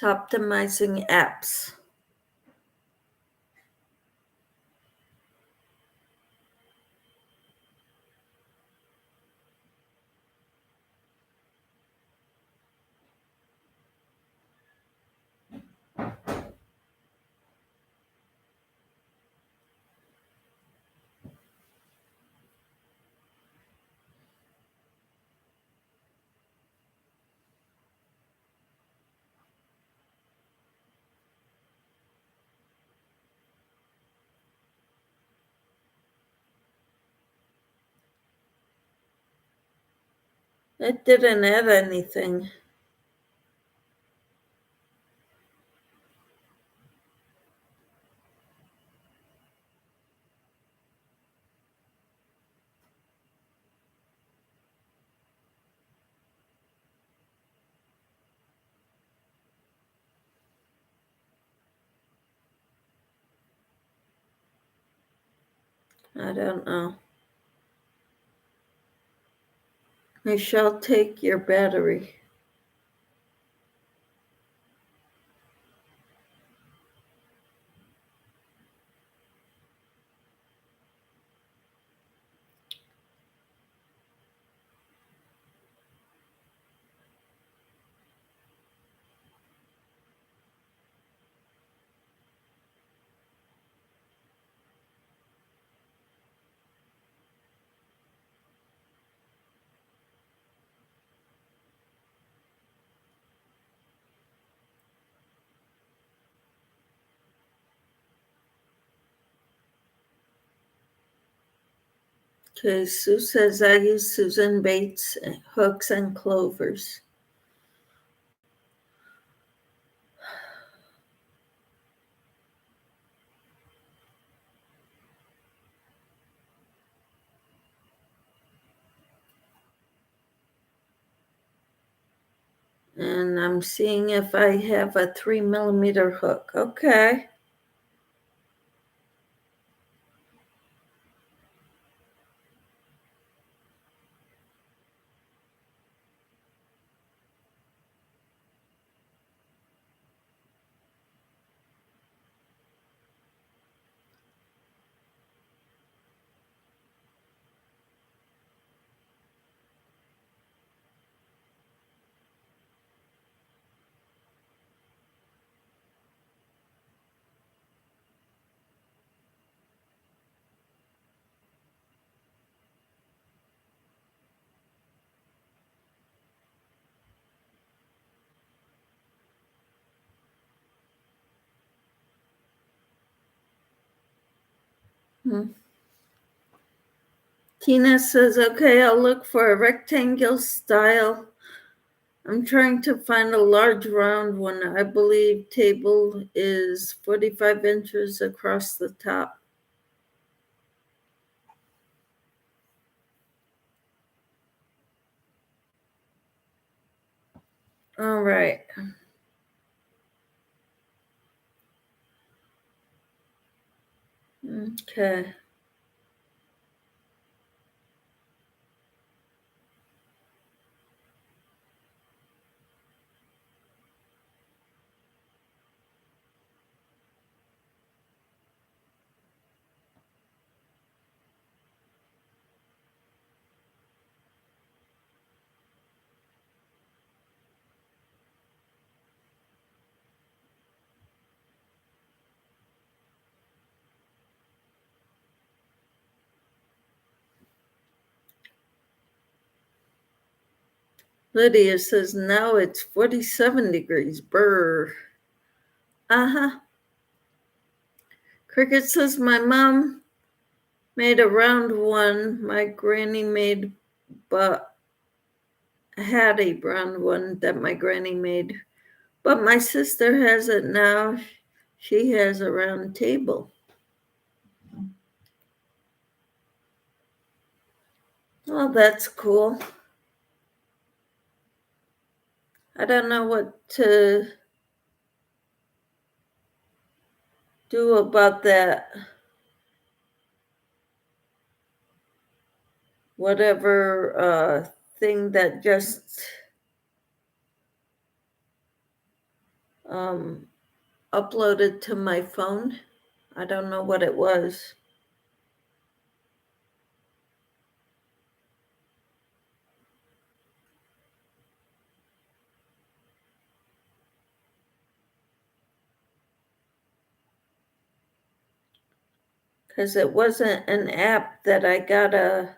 Optimizing apps. It didn't add anything. I don't know. I shall take your battery. Okay, Sue says I use Susan Bates hooks and clovers. And I'm seeing if I have a 3mm hook. Okay. Hmm. Tina says, okay, I'll look for a rectangle style. I'm trying to find a large round one. I believe table is 45 inches across the top. All right. Okay. Lydia says now it's 47 degrees. Brr. Uh-huh. Cricket says my mom made a round one. My granny made, but had a round one that my granny made. But my sister has it now. She has a round table. Well, that's cool. I don't know what to do about that. Whatever thing that just uploaded to my phone. I don't know what it was. Because it wasn't an app that I got a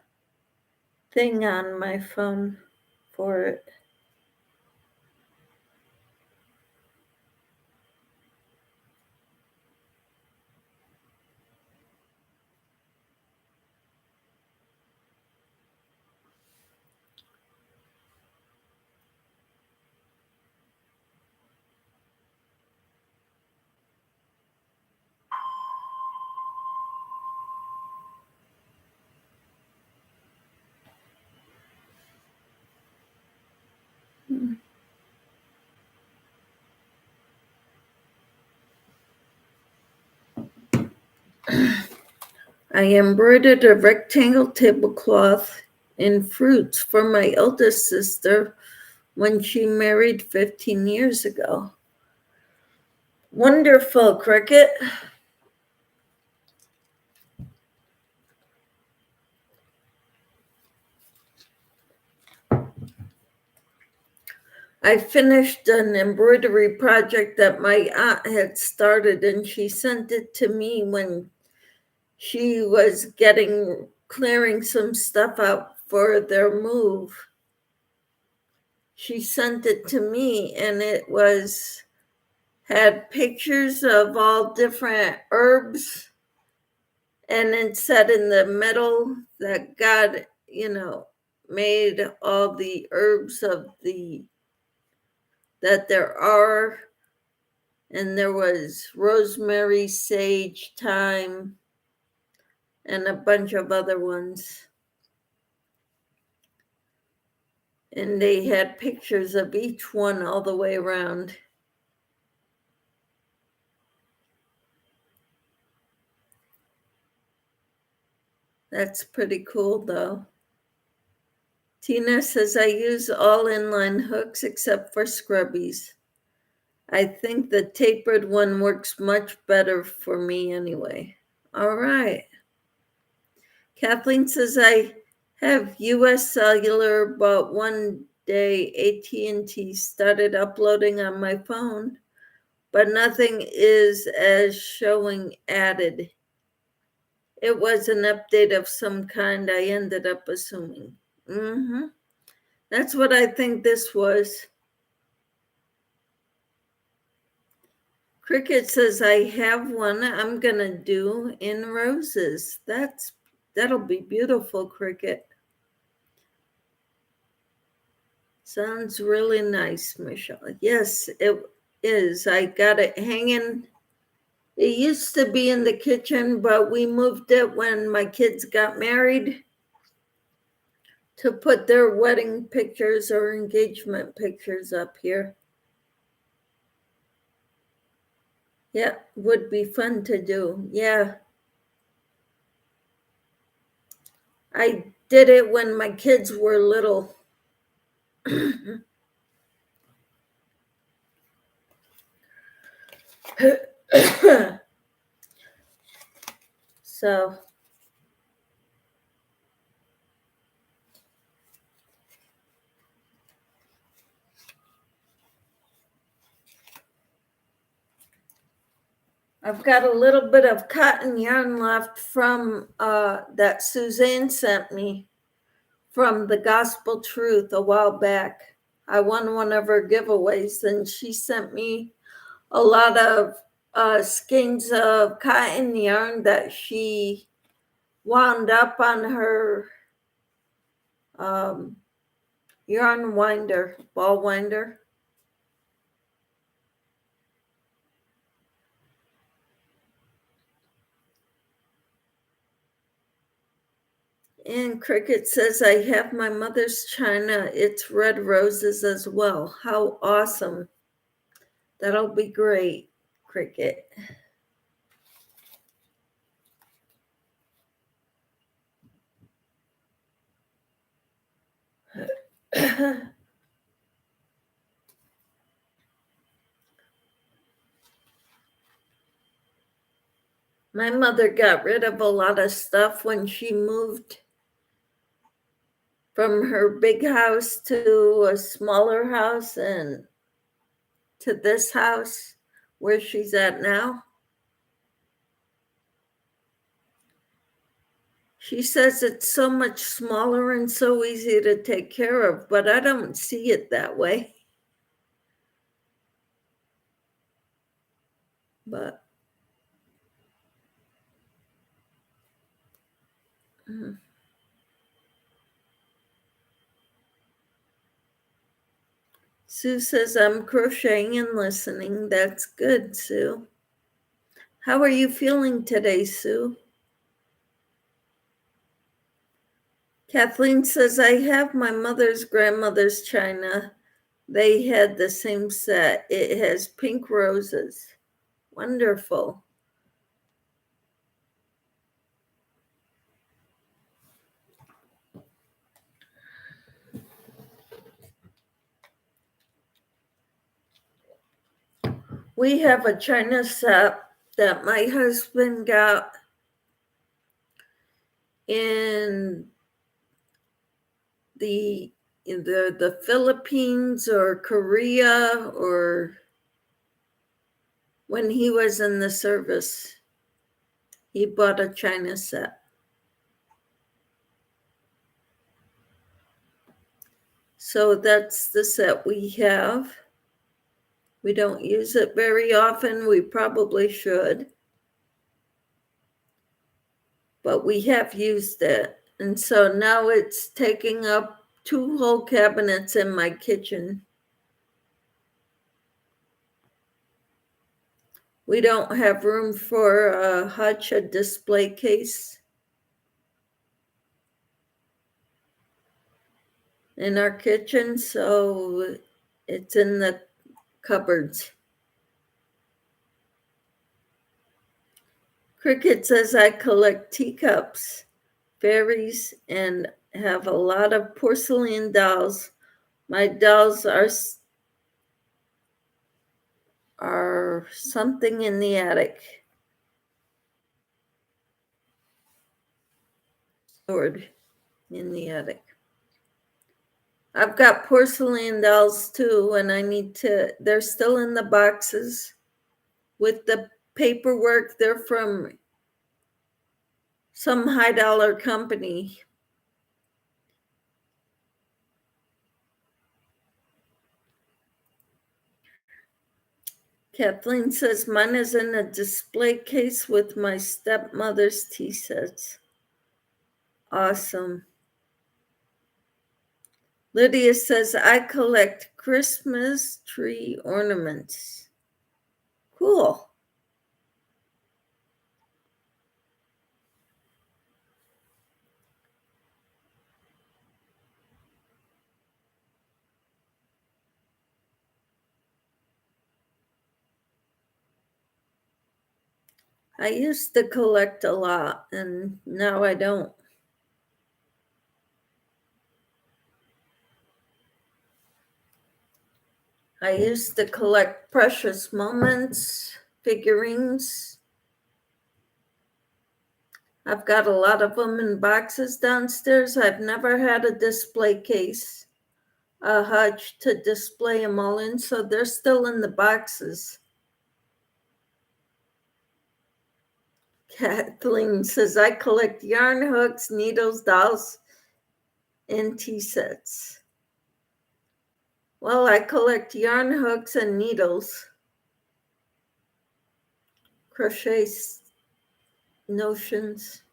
thing on my phone for it. I embroidered a rectangle tablecloth in fruits for my eldest sister when she married 15 years ago. Wonderful, Cricket. I finished an embroidery project that my aunt had started, and she sent it to me when she was clearing some stuff out for their move. She sent it to me, and it had pictures of all different herbs, and it said in the middle that God, made all the herbs that there are, and there was rosemary, sage, thyme, and a bunch of other ones. And they had pictures of each one all the way around. That's pretty cool, though. Tina says, I use all inline hooks except for scrubbies. I think the tapered one works much better for me anyway. All right. Kathleen says, I have US Cellular, but one day AT&T started uploading on my phone, but nothing is as showing added. It was an update of some kind, I ended up assuming. That's what I think this was. Cricket says, I have one I'm going to do in roses. That'll be beautiful, Cricket. Sounds really nice, Michelle. Yes, it is. I got it hanging. It used to be in the kitchen, but we moved it when my kids got married to put their wedding pictures or engagement pictures up here. Yeah, would be fun to do. Yeah. I did it when my kids were little. So I've got a little bit of cotton yarn left from that Suzanne sent me from the Gospel Truth a while back. I won one of her giveaways, and she sent me a lot of skeins of cotton yarn that she wound up on her yarn winder, ball winder. And Cricket says, I have my mother's china. It's red roses as well. How awesome. That'll be great, Cricket. My mother got rid of a lot of stuff when she moved from her big house to a smaller house and to this house where she's at now. She says it's so much smaller and so easy to take care of, but I don't see it that way. But Sue says, I'm crocheting and listening. That's good, Sue. How are you feeling today, Sue? Kathleen says, I have my mother's grandmother's china. They had the same set. It has pink roses. Wonderful. We have a china set that my husband got in the Philippines or Korea, or when he was in the service. He bought a china set. So that's the set we have. We don't use it very often. We probably should. But we have used it. And so now it's taking up 2 whole cabinets in my kitchen. We don't have room for a hutch, a display case in our kitchen, so it's in the cupboards. Cricket says, I collect teacups, fairies, and have a lot of porcelain dolls. My dolls are something in the attic. Stored in the attic. I've got porcelain dolls too, and they're still in the boxes with the paperwork. They're from some high dollar company. Kathleen says, mine is in a display case with my stepmother's tea sets. Awesome. Lydia says, I collect Christmas tree ornaments. Cool. I used to collect a lot, and now I don't. I used to collect precious moments, figurines. I've got a lot of them in boxes downstairs. I've never had a display case, a hutch to display them all in, so they're still in the boxes. Kathleen says, I collect yarn hooks, needles, dolls, and tea sets. Well, I collect yarn hooks and needles, crochet notions.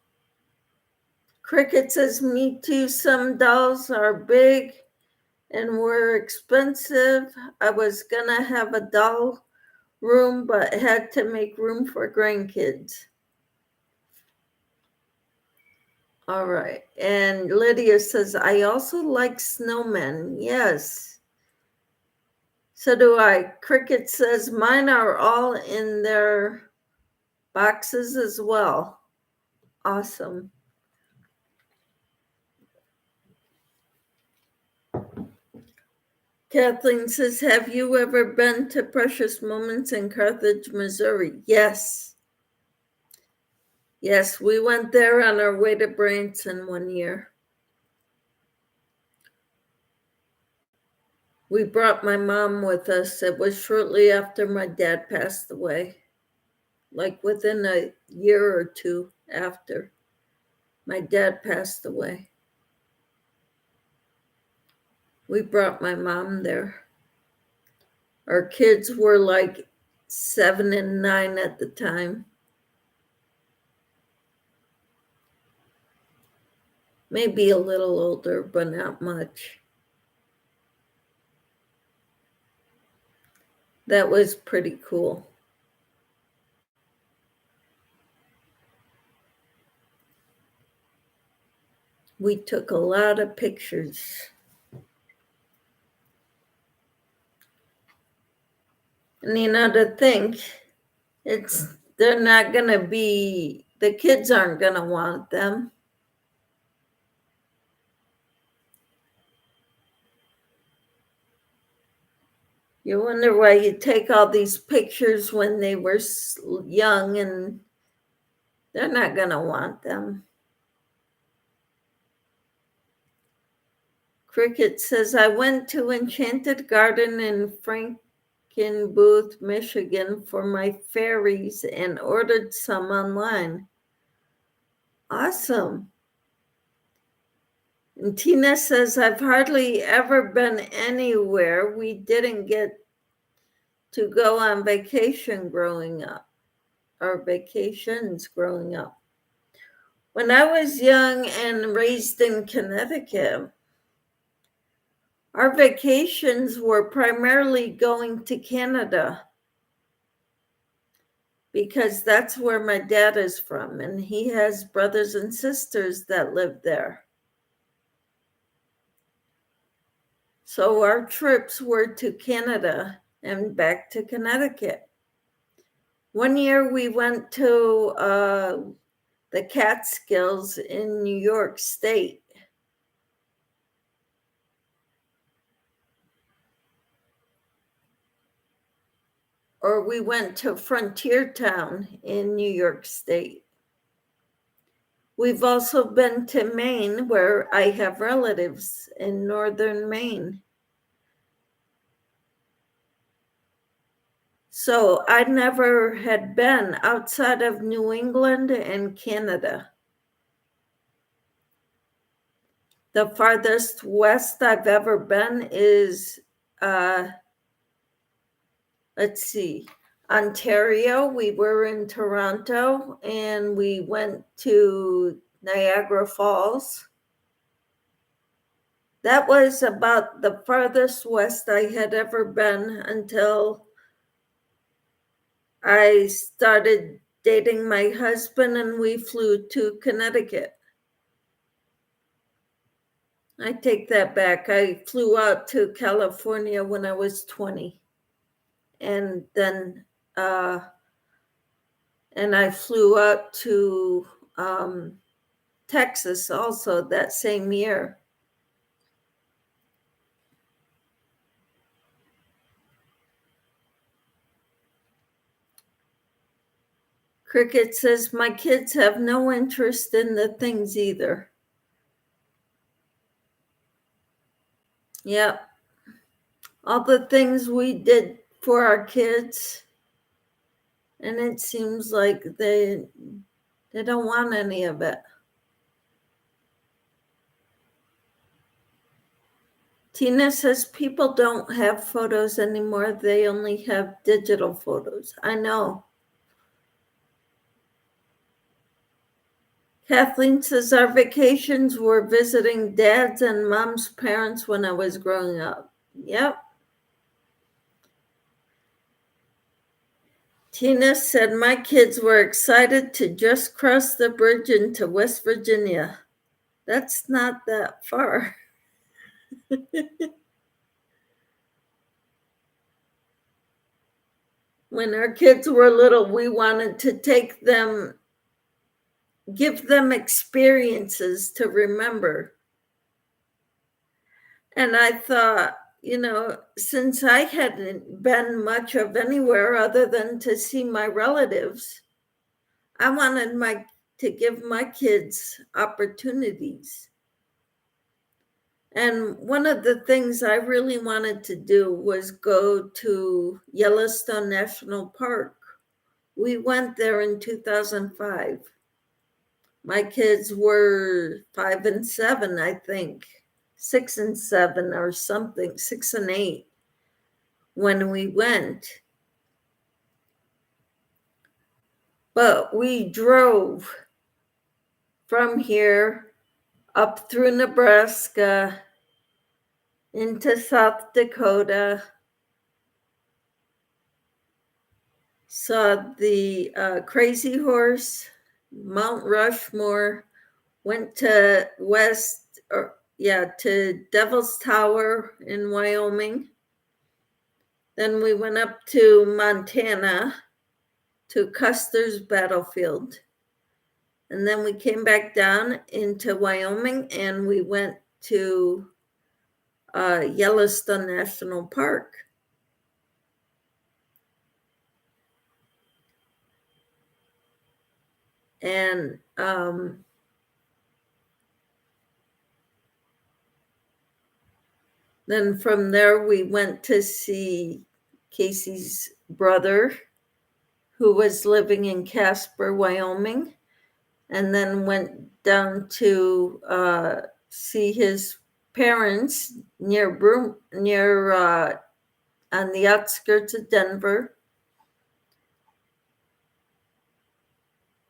Cricket says, me too. Some dolls are big and were expensive. I was gonna have a doll room, but had to make room for grandkids. All right. And Lydia says, I also like snowmen. Yes. So do I. Cricket says, mine are all in their boxes as well. Awesome. Kathleen says, have you ever been to Precious Moments in Carthage, Missouri? Yes. Yes, we went there on our way to Branson one year. We brought my mom with us. It was shortly after my dad passed away, like within a year or two after my dad passed away. We brought my mom there. Our kids were like 7 and 9 at the time. Maybe a little older, but not much. That was pretty cool. We took a lot of pictures. And to think, they're not gonna be, the kids aren't gonna want them. You wonder why you take all these pictures when they were young and they're not gonna want them. Cricket says, I went to Enchanted Garden in Frankenbooth, Michigan for my fairies and ordered some online. Awesome. And Tina says, I've hardly ever been anywhere we didn't get to go on vacation growing up, or vacations growing up. When I was young and raised in Connecticut, our vacations were primarily going to Canada because that's where my dad is from, and he has brothers and sisters that live there. So our trips were to Canada and back to Connecticut. One year we went to the Catskills in New York State. Or we went to Frontier Town in New York State. We've also been to Maine, where I have relatives in northern Maine. So I never had been outside of New England and Canada. The farthest west I've ever been is, let's see, Ontario. We were in Toronto and we went to Niagara Falls. That was about the farthest west I had ever been until I started dating my husband and we flew to Connecticut. I take that back. I flew out to California when I was 20. And then, and I flew out to Texas also that same year. Cricket says, my kids have no interest in the things either. Yep. All the things we did for our kids, and it seems like they don't want any of it. Tina says people don't have photos anymore. They only have digital photos. I know. Kathleen says our vacations were visiting dad's and mom's parents when I was growing up. Yep. Tina said my kids were excited to just cross the bridge into West Virginia. That's not that far. When our kids were little, we wanted to take them, give them experiences to remember. And I thought, since I hadn't been much of anywhere other than to see my relatives, I wanted to give my kids opportunities. And one of the things I really wanted to do was go to Yellowstone National Park. We went there in 2005. My kids were 5 and 7, I think, 6 and 7 or something, 6 and 8 when we went. But we drove from here up through Nebraska into South Dakota, saw the Crazy Horse, Mount Rushmore, went to to Devil's Tower in Wyoming. Then we went up to Montana to Custer's Battlefield. And then we came back down into Wyoming and we went to Yellowstone National Park. And then from there, we went to see Casey's brother, who was living in Casper, Wyoming, and then went down to see his parents near on the outskirts of Denver.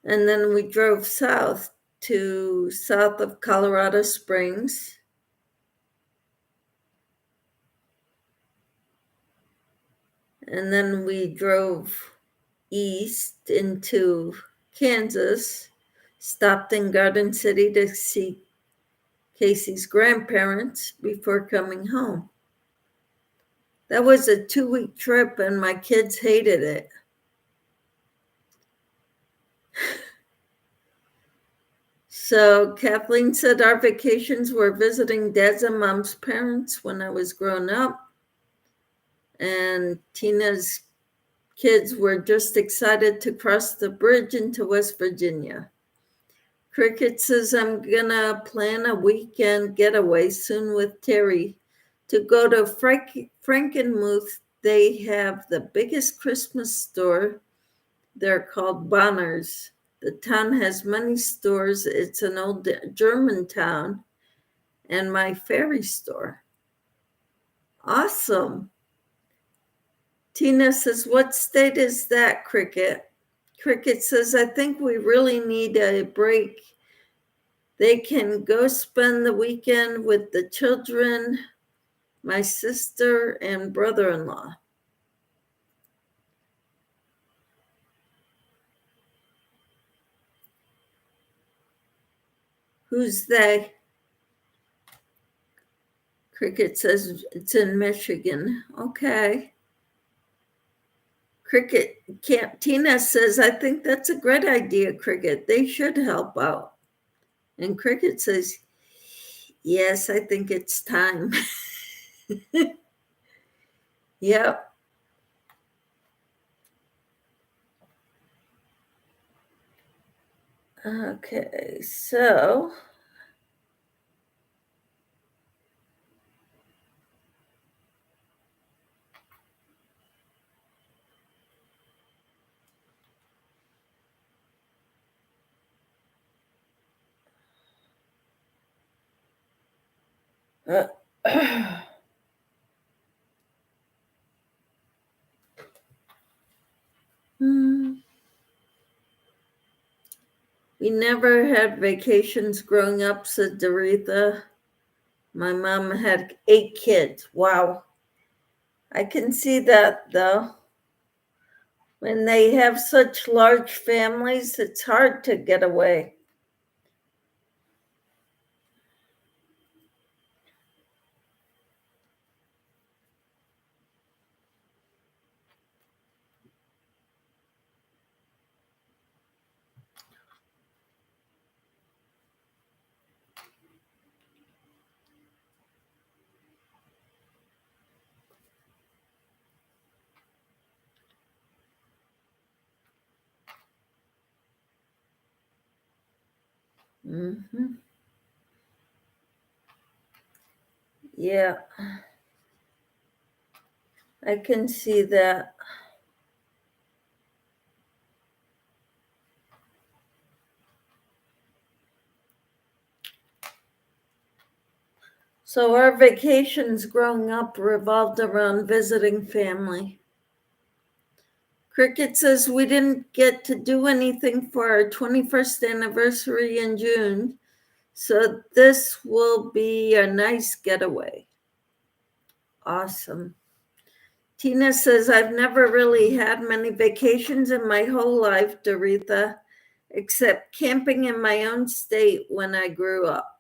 And then we drove south of Colorado Springs. And then we drove east into Kansas, stopped in Garden City to see Casey's grandparents before coming home. That was a 2-week trip and my kids hated it. So Kathleen said our vacations were visiting dad's and mom's parents when I was growing up. And Tina's kids were just excited to cross the bridge into West Virginia. Cricket says I'm gonna plan a weekend getaway soon with Terry to go to Frankenmuth. They have the biggest Christmas store. They're called Bonner's. The town has many stores. It's an old German town, and my fairy store. Awesome. Tina says, what state is that, Cricket? Cricket says, I think we really need a break. They can go spend the weekend with the children, my sister, and brother-in-law. Who's they? Cricket says it's in Michigan. Okay. Tina says, I think that's a great idea, Cricket. They should help out. And Cricket says, yes, I think it's time. Yep. Okay, so We never had vacations growing up, said Doretha. My mom had 8 kids. Wow. I can see that, though. When they have such large families, it's hard to get away. Mm-hmm. Yeah, I can see that. So our vacations growing up revolved around visiting family. Cricket says we didn't get to do anything for our 21st anniversary in June, so this will be a nice getaway. Awesome. Tina says, I've never really had many vacations in my whole life, Doretha, except camping in my own state when I grew up.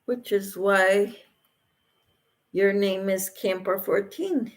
Which is why your name is Camper 14.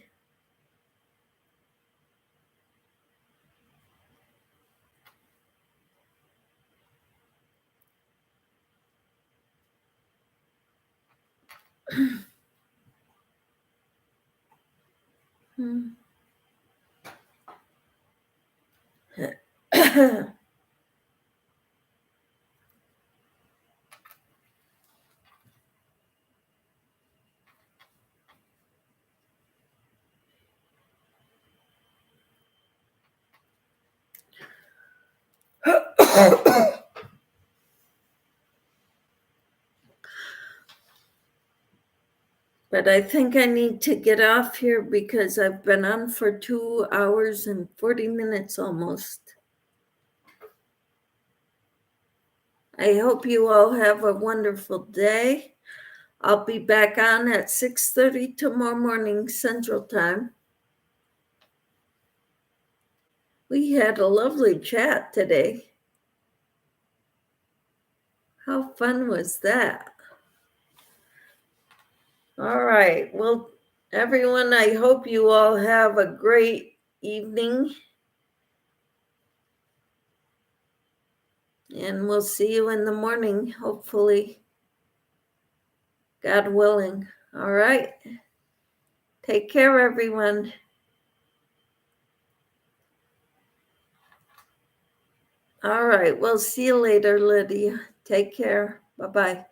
But I think I need to get off here because I've been on for 2 hours and 40 minutes almost. I hope you all have a wonderful day. I'll be back on at 6:30 tomorrow morning Central Time. We had a lovely chat today. How fun was that? All right. Well, everyone, I hope you all have a great evening. And we'll see you in the morning, hopefully. God willing. All right. Take care, everyone. All right. We'll see you later, Lydia. Take care. Bye-bye.